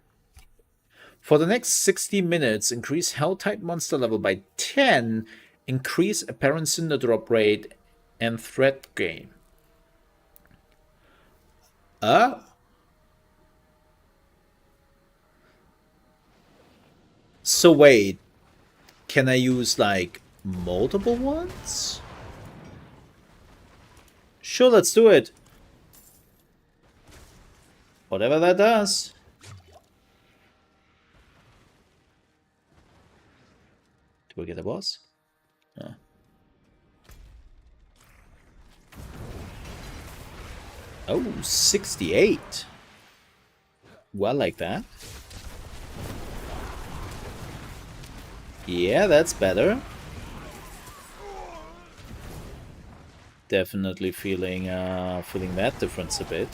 For the next 60 minutes, increase Hell type monster level by 10, increase apparent Cinder drop rate, and threat gain. So wait, can I use like multiple ones? Sure, let's do it. Whatever that does. Do we get a boss? No. Oh, 68. Well, like that. Yeah, that's better. Definitely feeling that difference a bit.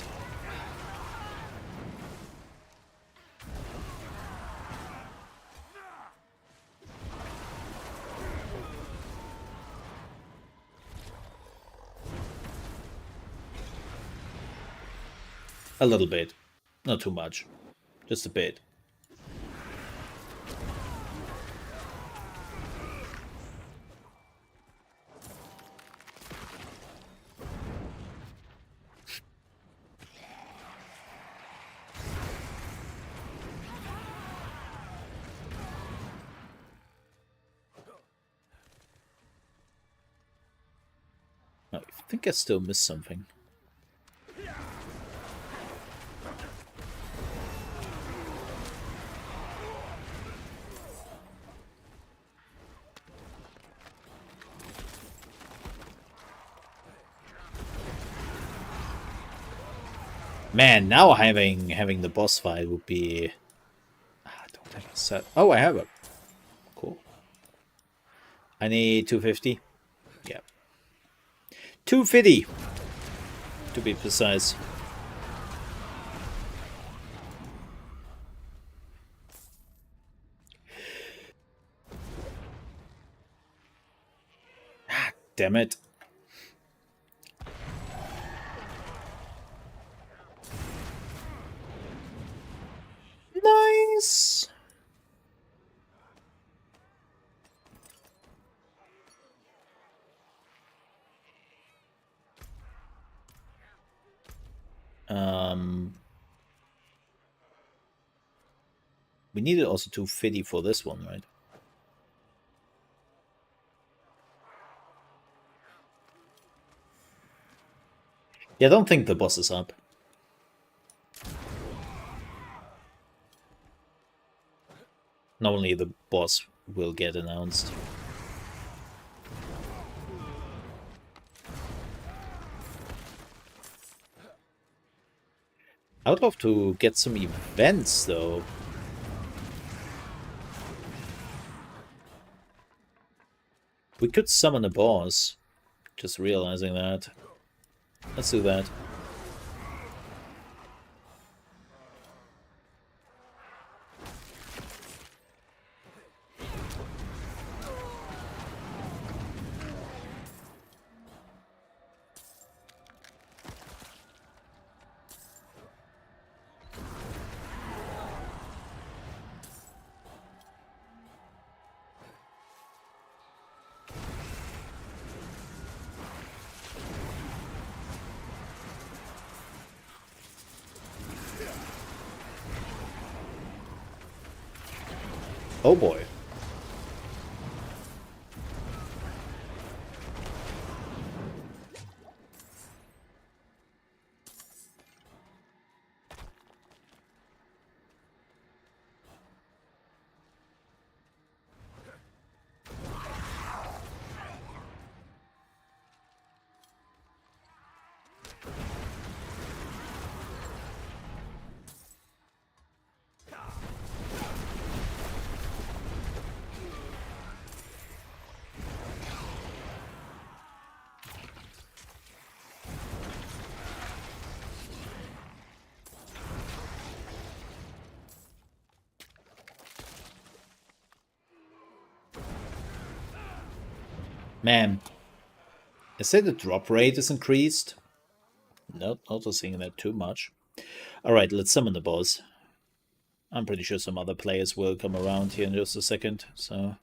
A little bit. Not too much. Just a bit. I think I still missed something. Man, now having the boss fight would be... I don't have a set. Oh, I have it. Cool. I need 250. Yeah. 250! To be precise. Ah, damn it. Nice! We needed also 250 for this one, right? Yeah, I don't think the boss is up. Normally the boss will get announced. I would love to get some events, though. We could summon a boss. Just realizing that. Let's do that. Oh boy. Man, is it the drop rate is increased? Not noticing that too much. Alright, let's summon the boss. I'm pretty sure some other players will come around here in just a second, so...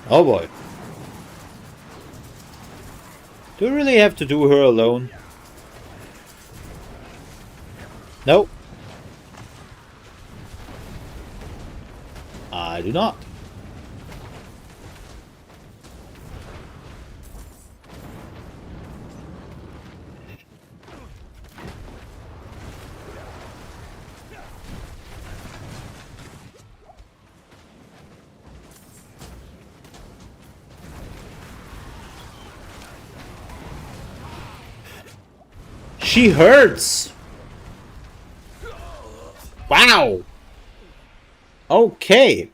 Oh boy. Do we really have to do her alone? No. I do not. She hurts! Wow! Okay.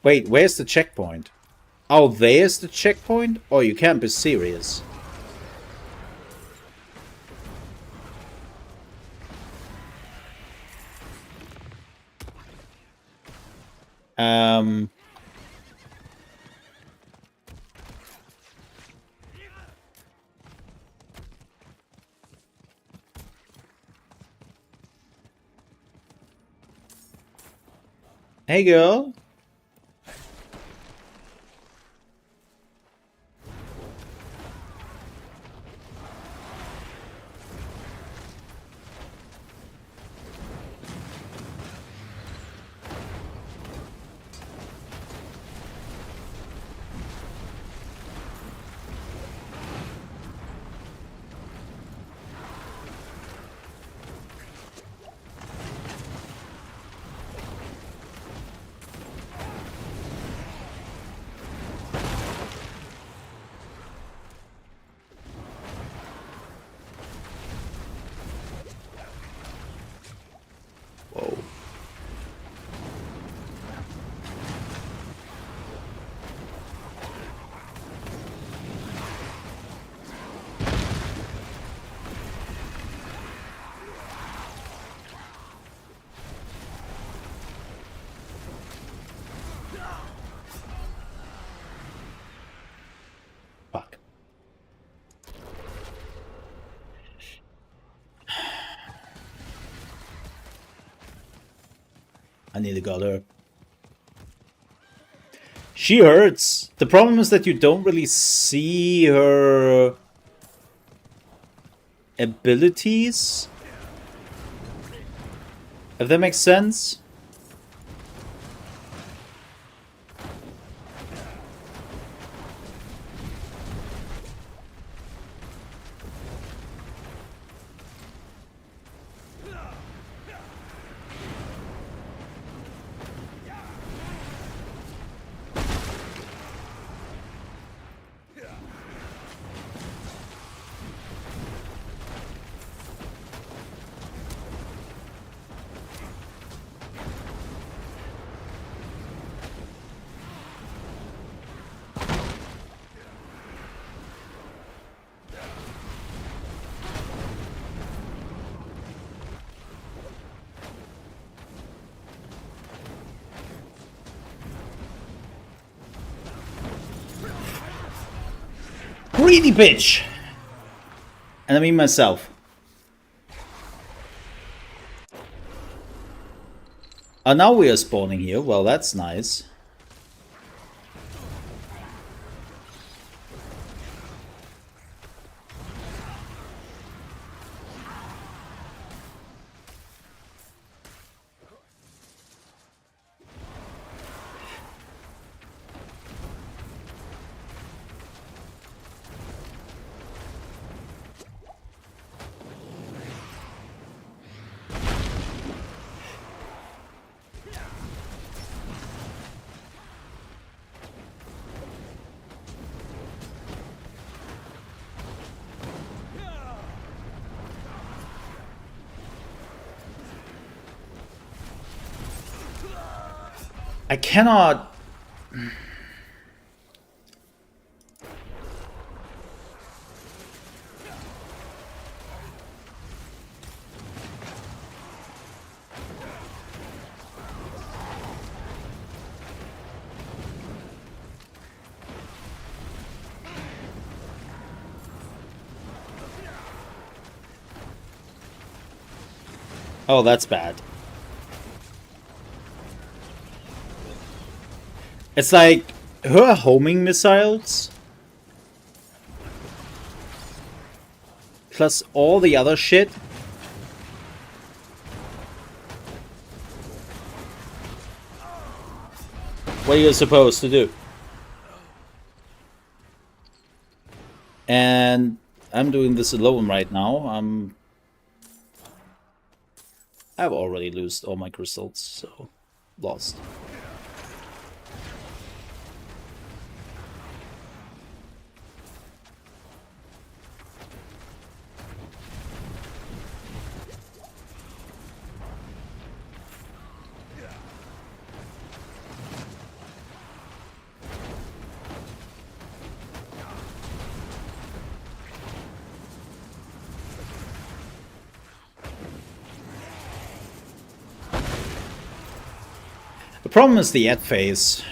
Wait, where's the checkpoint? Oh, there's the checkpoint? Oh, you can't be serious. Hey, girl. Whoa. Fuck. I nearly got her. She hurts. The problem is that you don't really see her abilities. If that makes sense. Greedy bitch! And I mean myself. Oh, now we are spawning here. Well, that's nice. I cannot... Oh, that's bad. It's like her homing missiles plus all the other shit. What are you supposed to do? And I'm doing this alone right now. I've already lost all my crystals, so lost. The problem is the ad phase.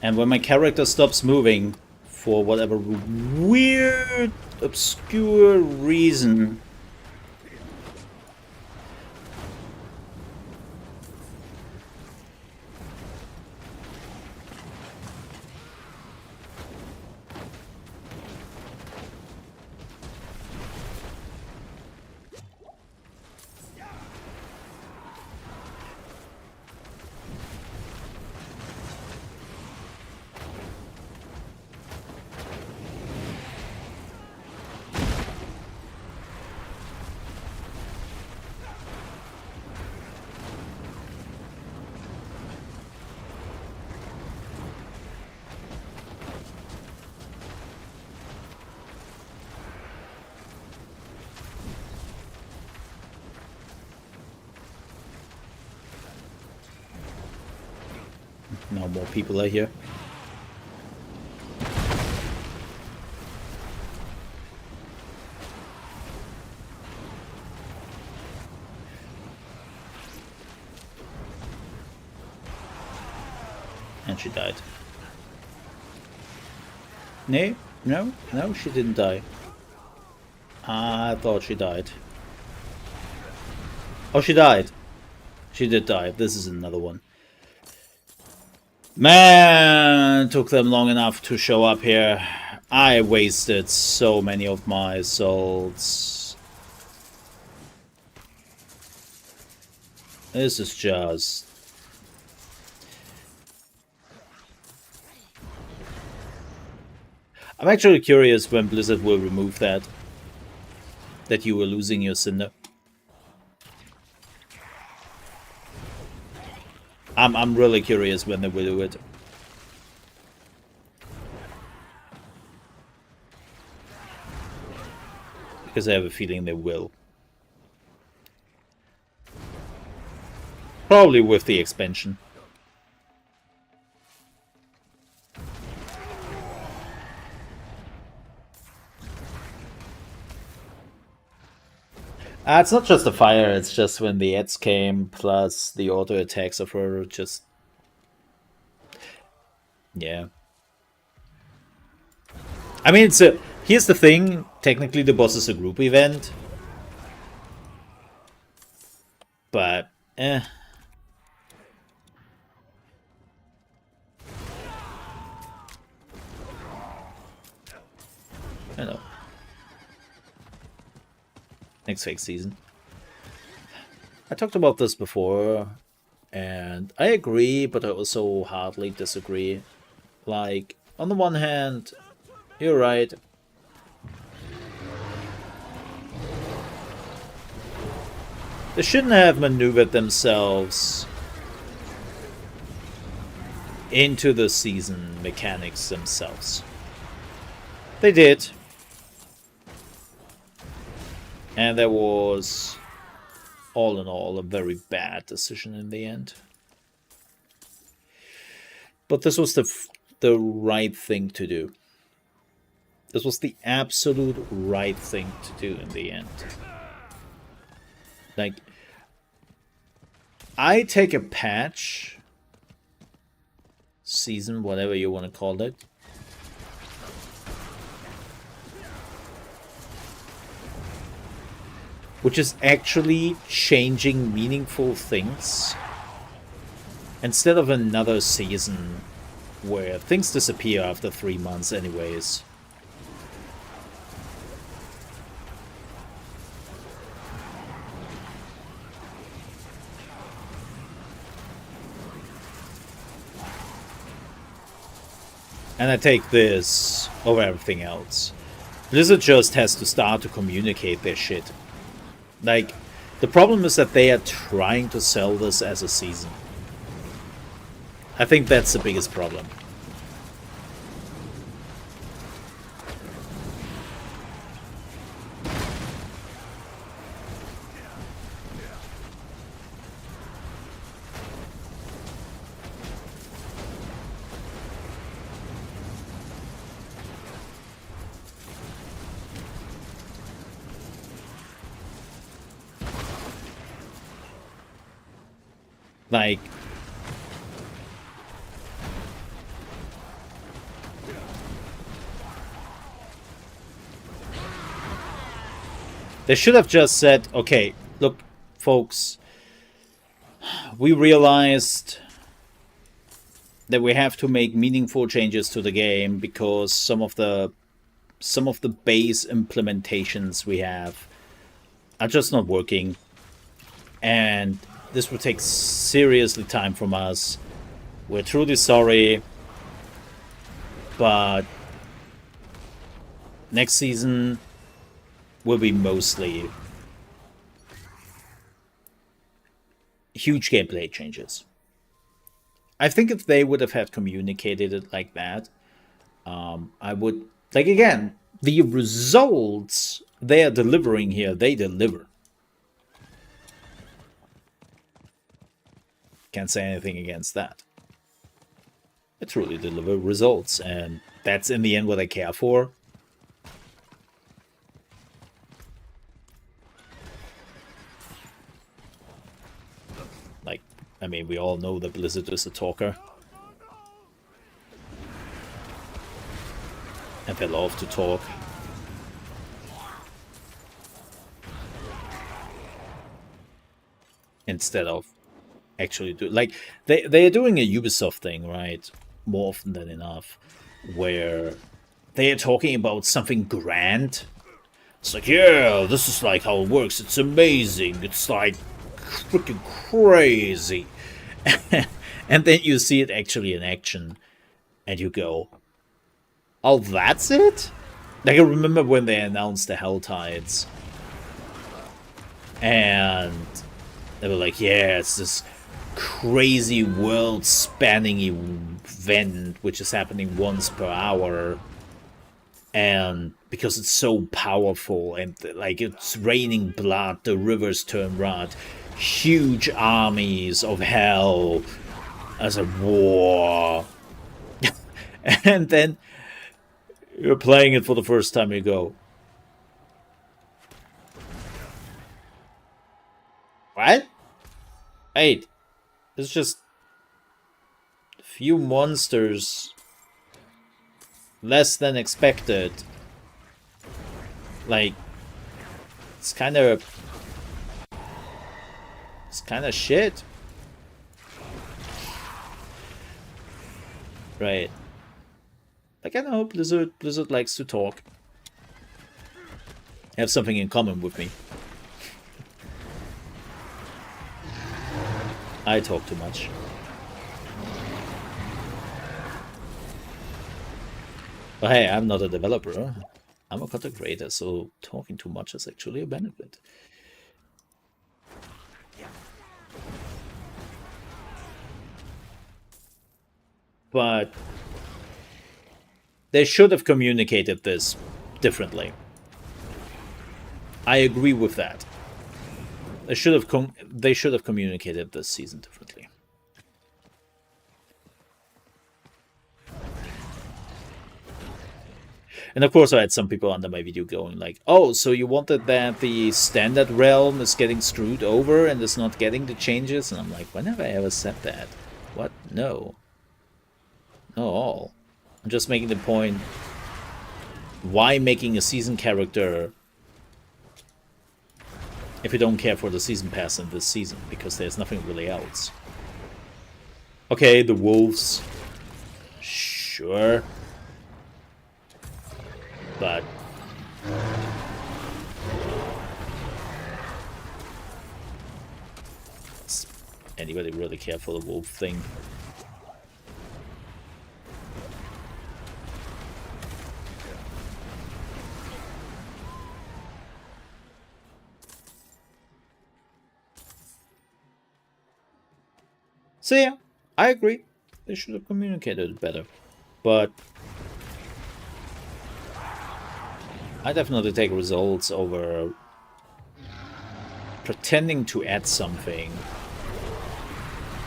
And when my character stops moving for whatever weird, obscure reason, no more people are here. And she died. No, she didn't die. I thought she died. Oh, she died. She did die. This is another one. Man, it took them long enough to show up here. I wasted so many of my souls. This is just... I'm actually curious when Blizzard will remove that. That you were losing your Cinder. I'm really curious when they will do it. Because I have a feeling they will. Probably with the expansion. It's not just the fire, it's just when the ads came, plus the auto attacks of her just... Yeah. I mean, it's a. Here's the thing. Technically, the boss is a group event, but I know. Next fake season. I talked about this before, and I agree, but I also hardly disagree. Like, on the one hand, you're right. They shouldn't have maneuvered themselves into the season mechanics themselves. They did. And that was, all in all, a very bad decision in the end. But this was the right thing to do. This was the absolute right thing to do in the end. Like, I take a patch, season, whatever you want to call it, which is actually changing meaningful things, instead of another season where things disappear after 3 months anyways. And I take this over everything else. Blizzard just has to start to communicate their shit. Like, the problem is that they are trying to sell this as a season. I think that's the biggest problem. Like, they should have just said, okay, look, folks, we realized that we have to make meaningful changes to the game because some of the base implementations we have are just not working, and this will take seriously time from us. We're truly sorry, but next season will be mostly huge gameplay changes. I think if they would have had communicated it like that, I would... Like, again, the results they are delivering here, they deliver. Can't say anything against that. They truly deliver results, and that's in the end what I care for. Like, I mean, we all know that Blizzard is a talker. And they love to talk. Instead of actually do... Like, they are doing a Ubisoft thing, right? More often than enough. Where they are talking about something grand. It's like, yeah, this is like how it works. It's amazing. It's like freaking crazy. And then you see it actually in action. And you go, oh, that's it? Like, I remember when they announced the Hell Tides. And they were like, yeah, it's this crazy world-spanning event which is happening once per hour. And because it's so powerful and like it's raining blood, the rivers turn red, huge armies of hell as a war. And then you're playing it for the first time, you go, what? Wait, it's just a few monsters less than expected. Like, it's kind of shit. Right. Like, I know Blizzard likes to talk. Have something in common with me. I talk too much. But hey, I'm not a developer. I'm a content creator, so talking too much is actually a benefit. But they should have communicated this differently. I agree with that. They should have communicated this season differently. And of course I had some people under my video going like, oh, so you wanted that the standard realm is getting screwed over and is not getting the changes? And I'm like, when have I ever said that? What? No. Not all. I'm just making the point, why making a season character if you don't care for the season pass in this season? Because there's nothing really else. Okay, the wolves. Sure. But does anybody really care for the wolf thing? So yeah, I agree. They should have communicated it better. But I definitely take results over pretending to add something,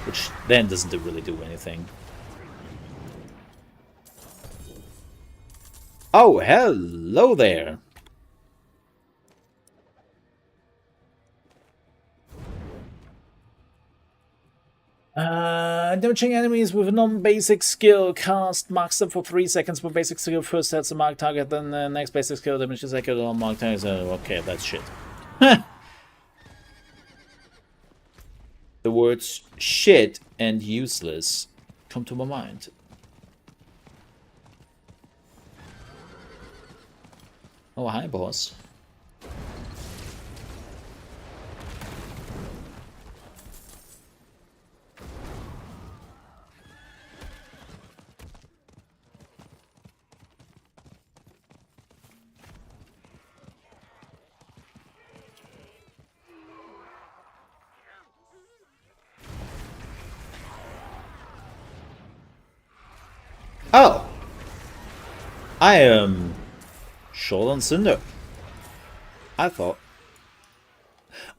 which then doesn't really do anything. Oh, hello there! Damaging enemies with a non-basic skill. Cast marks them for 3 seconds with basic skill. First hits a mark target, then the next basic skill damages accurate on mark targets. Okay, that's shit. The words shit and useless come to my mind. Oh, hi, boss. Oh! I am short on Cinder. I thought.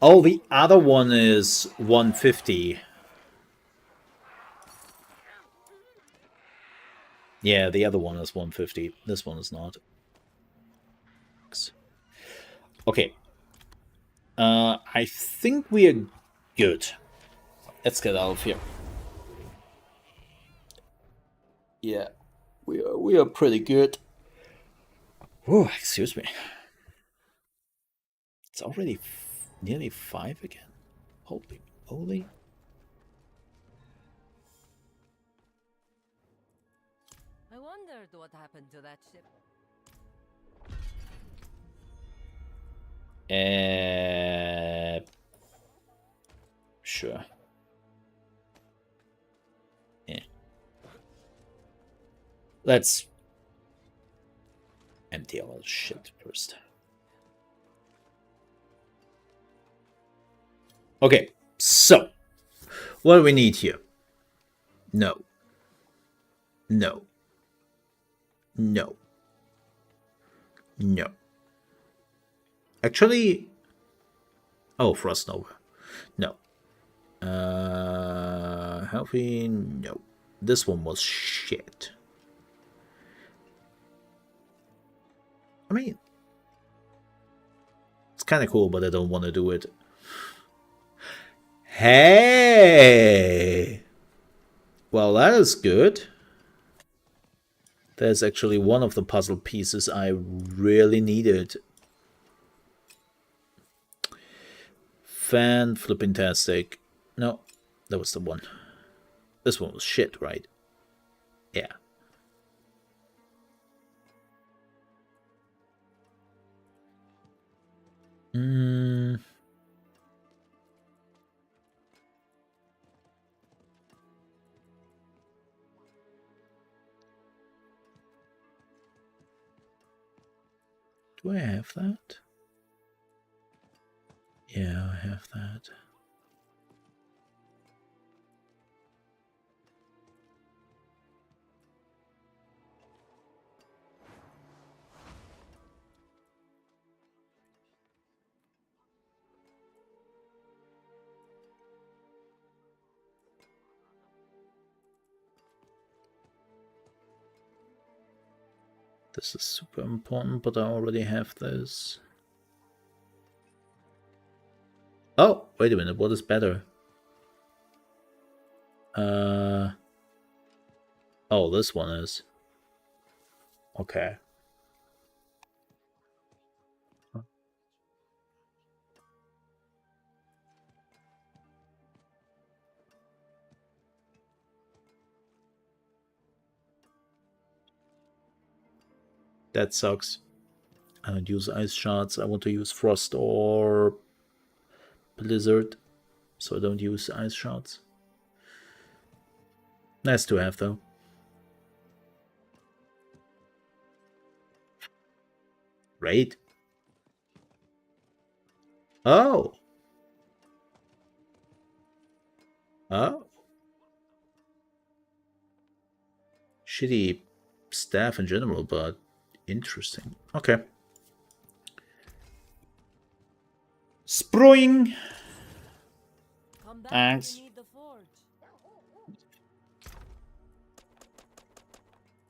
Oh, the other one is 150. Yeah, the other one is 150. This one is not. Okay. I think we are good. Let's get out of here. Yeah, we are pretty good. Oh, excuse me. It's already nearly 5 again. Holy moly. I wondered what happened to that ship. Sure. Yeah. Let's empty our shit first. Okay, so what do we need here? No. No. No. No. Actually, oh, Frost Nova. No. Healthy, no. This one was shit. I mean, it's kind of cool, but I don't want to do it. Hey! Well, that is good. There's actually one of the puzzle pieces I really needed. Fan-flipping-tastic. No, that was the one. This one was shit, right? Yeah. Do I have that? Yeah, I have that. This is super important, but I already have this. Oh, wait a minute, what is better? Oh, this one is. Okay. That sucks. I don't use ice shards. I want to use frost or blizzard, so I don't use ice shards. Nice to have, though. Raid? Oh! Oh! Shitty staff in general, but interesting. Okay. Sproing! Come back Thanks. if you need the forge.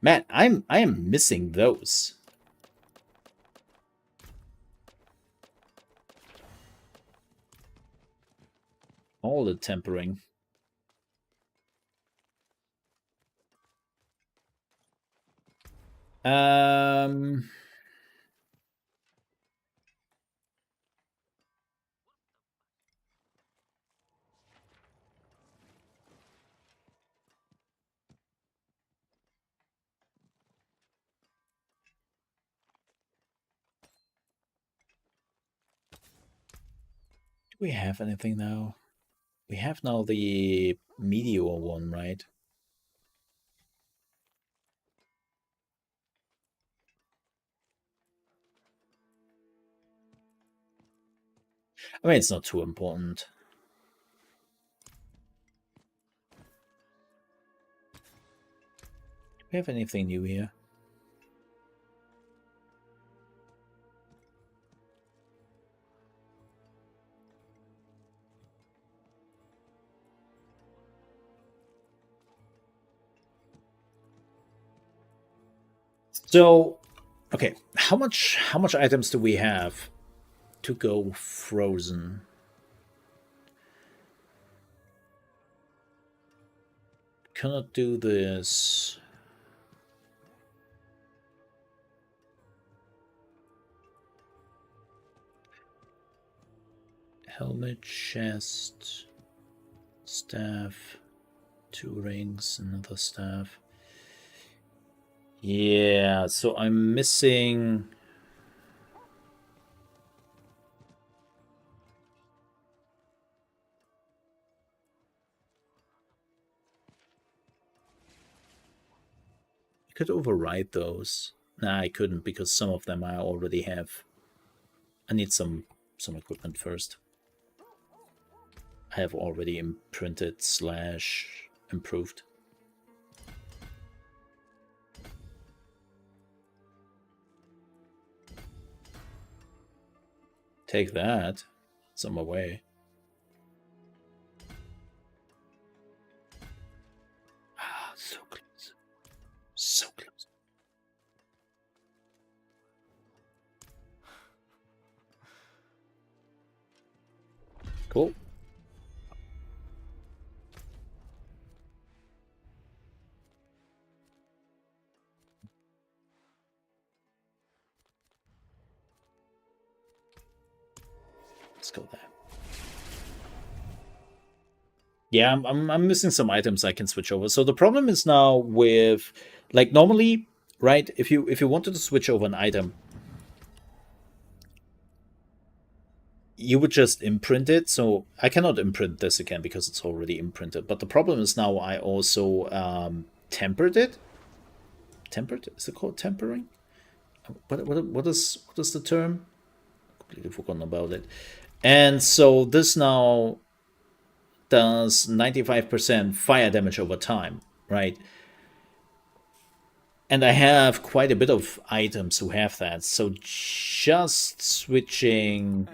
Man, I am missing those. All the tempering. Do we have anything now? We have now the Meteor one, right? I mean, it's not too important. Do we have anything new here? So, okay, how much items do we have to go frozen? Cannot do this. Helmet, chest, staff, 2 rings, another staff. Yeah, so I'm missing. I could override those. Nah, I couldn't because some of them I already have. I need some equipment first. I have already imprinted / improved. Take that. It's on my way. Ah, so close. So close. Cool. Let's go there. Yeah, I'm missing some items I can switch over. So the problem is now with, like, normally, right? If you wanted to switch over an item, you would just imprint it. So I cannot imprint this again because it's already imprinted. But the problem is now I also tempered it. Tempered? Is it called tempering? What is the term? Completely forgotten about it. And so this now does 95% fire damage over time, right? And I have quite a bit of items who have that. So just switching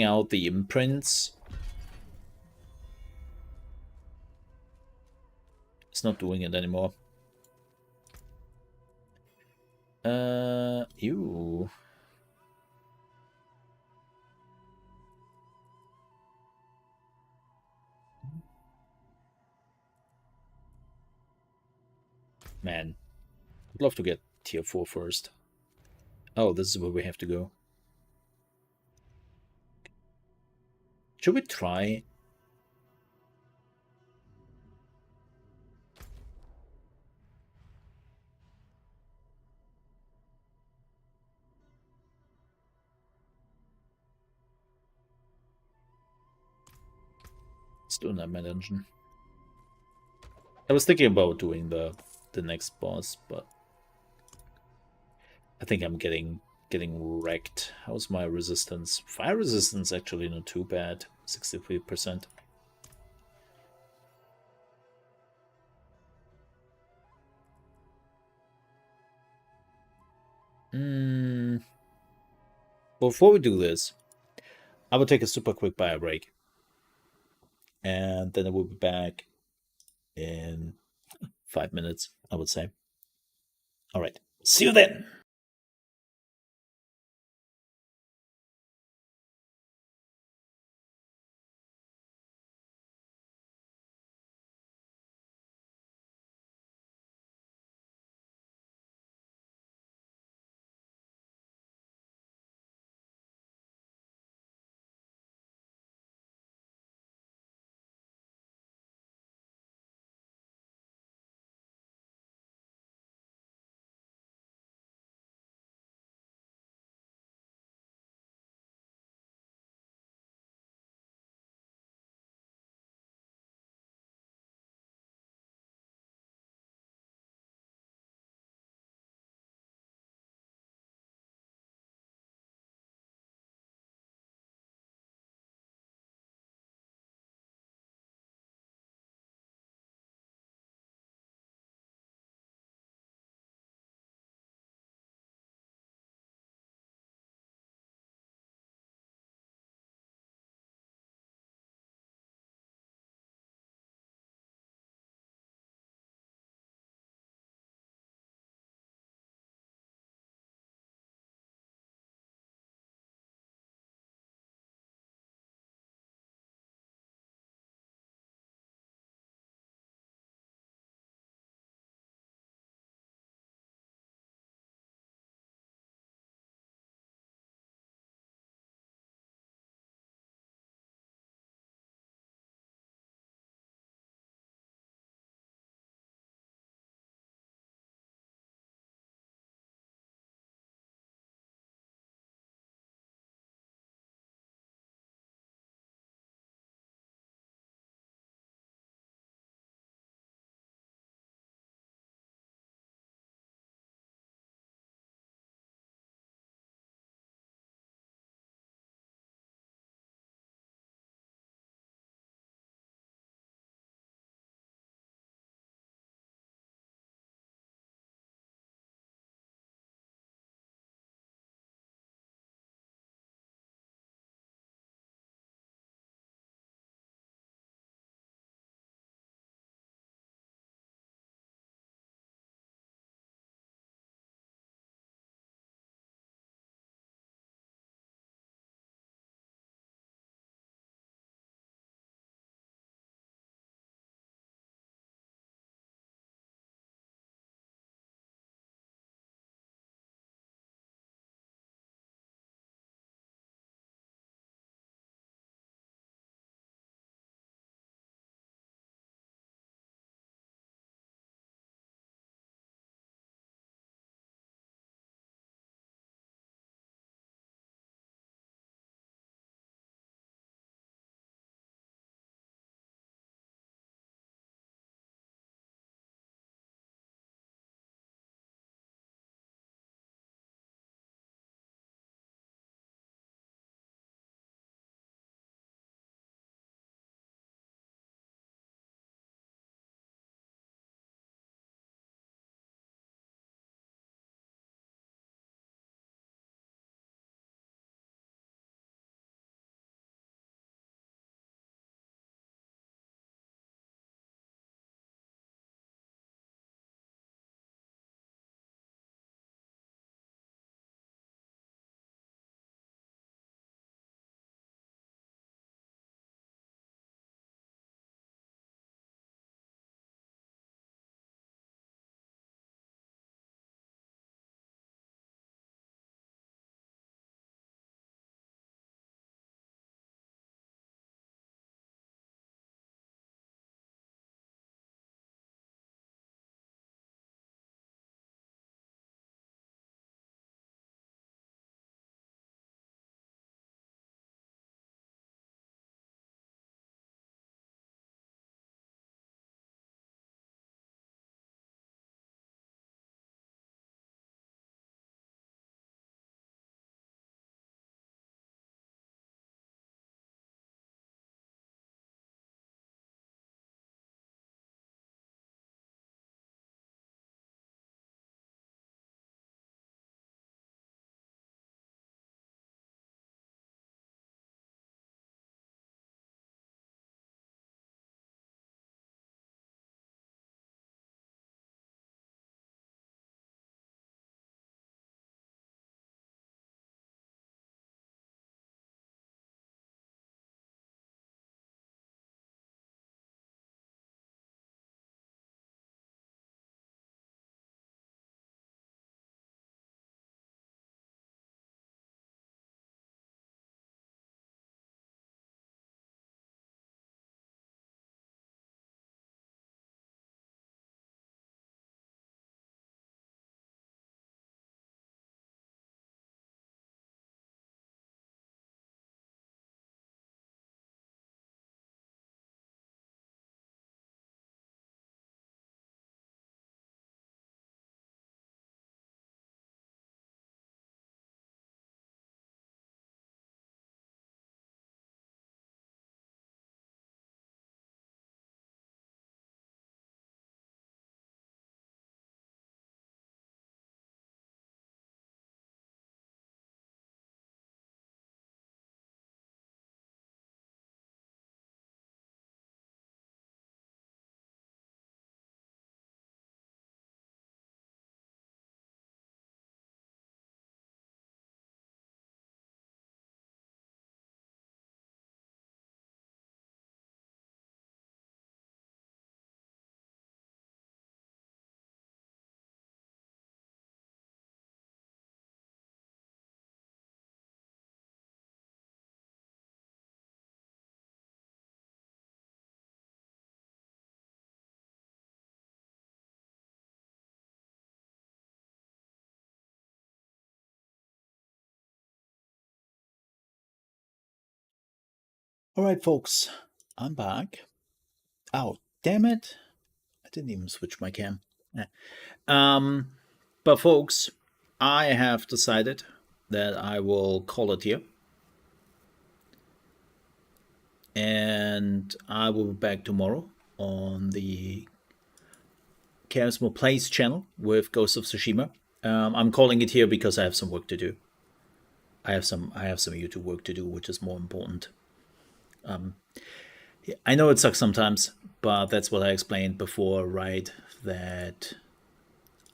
out the imprints is not doing it anymore. Ew. Man, I'd love to get tier 4 first. Oh, this is where we have to go. Should we try? Let's do Nightmare Dungeon. I was thinking about doing the next boss, but I think I'm getting wrecked. How's my resistance? Fire resistance actually not too bad. 63%. Before we do this, I will take a super quick bio break. And then I will be back in 5 minutes, I would say. All right. See you then. Alright, folks, I'm back. Oh, damn it. I didn't even switch my cam. But folks, I have decided that I will call it here. And I will be back tomorrow on the ChaosMole Plays channel with Ghost of Tsushima. I'm calling it here because I have some work to do. I have some YouTube work to do, which is more important. I know it sucks sometimes, but that's what I explained before, right? That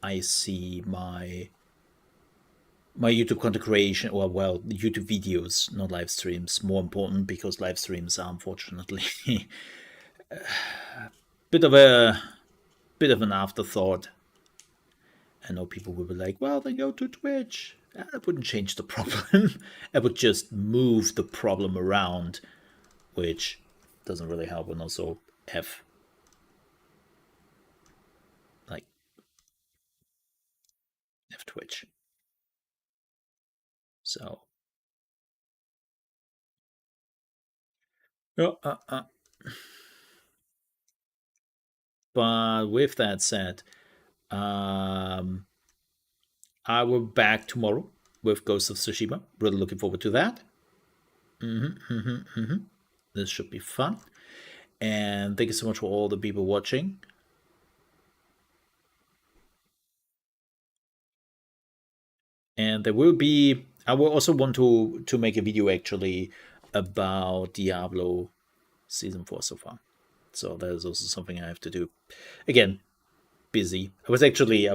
I see my YouTube content creation, or well, YouTube videos, not live streams, more important, because live streams are unfortunately bit of an afterthought. I know people will be like, well, then go to Twitch. That wouldn't change the problem. I would just move the problem around, which doesn't really help, and also have Twitch. So but with that said, I will be back tomorrow with Ghost of Tsushima. Really looking forward to that. This should be fun. And thank you so much for all the people watching. And there will be, I will also want to make a video actually about Diablo Season 4 so far. So that is also something I have to do. Again, busy. I was actually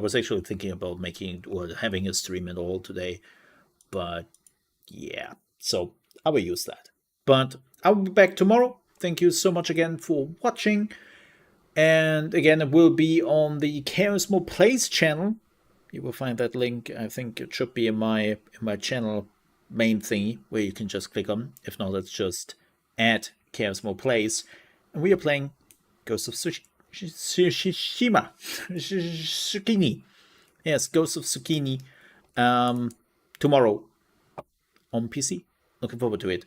thinking about making or having a stream at all today, but yeah, so I will use that. But I will be back tomorrow. Thank you so much again for watching. And again, it will be on the ChaosMole Plays channel. You will find that link. I think it should be in my channel main thingy, where you can just click on. If not, it's just at ChaosMole Plays. And we are playing Ghost of Tsushima. Zucchini. Yes, Ghost of Zucchini. Tomorrow on PC. Looking forward to it.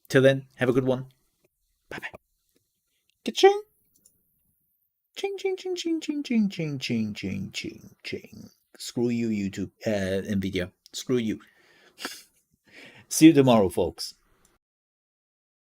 Till then, have a good one. Bye-bye. Ka-ching! Ching, ching, ching, ching, ching, ching, ching, ching, ching, ching, ching. Screw you, YouTube, NVIDIA. Screw you. See you tomorrow, folks.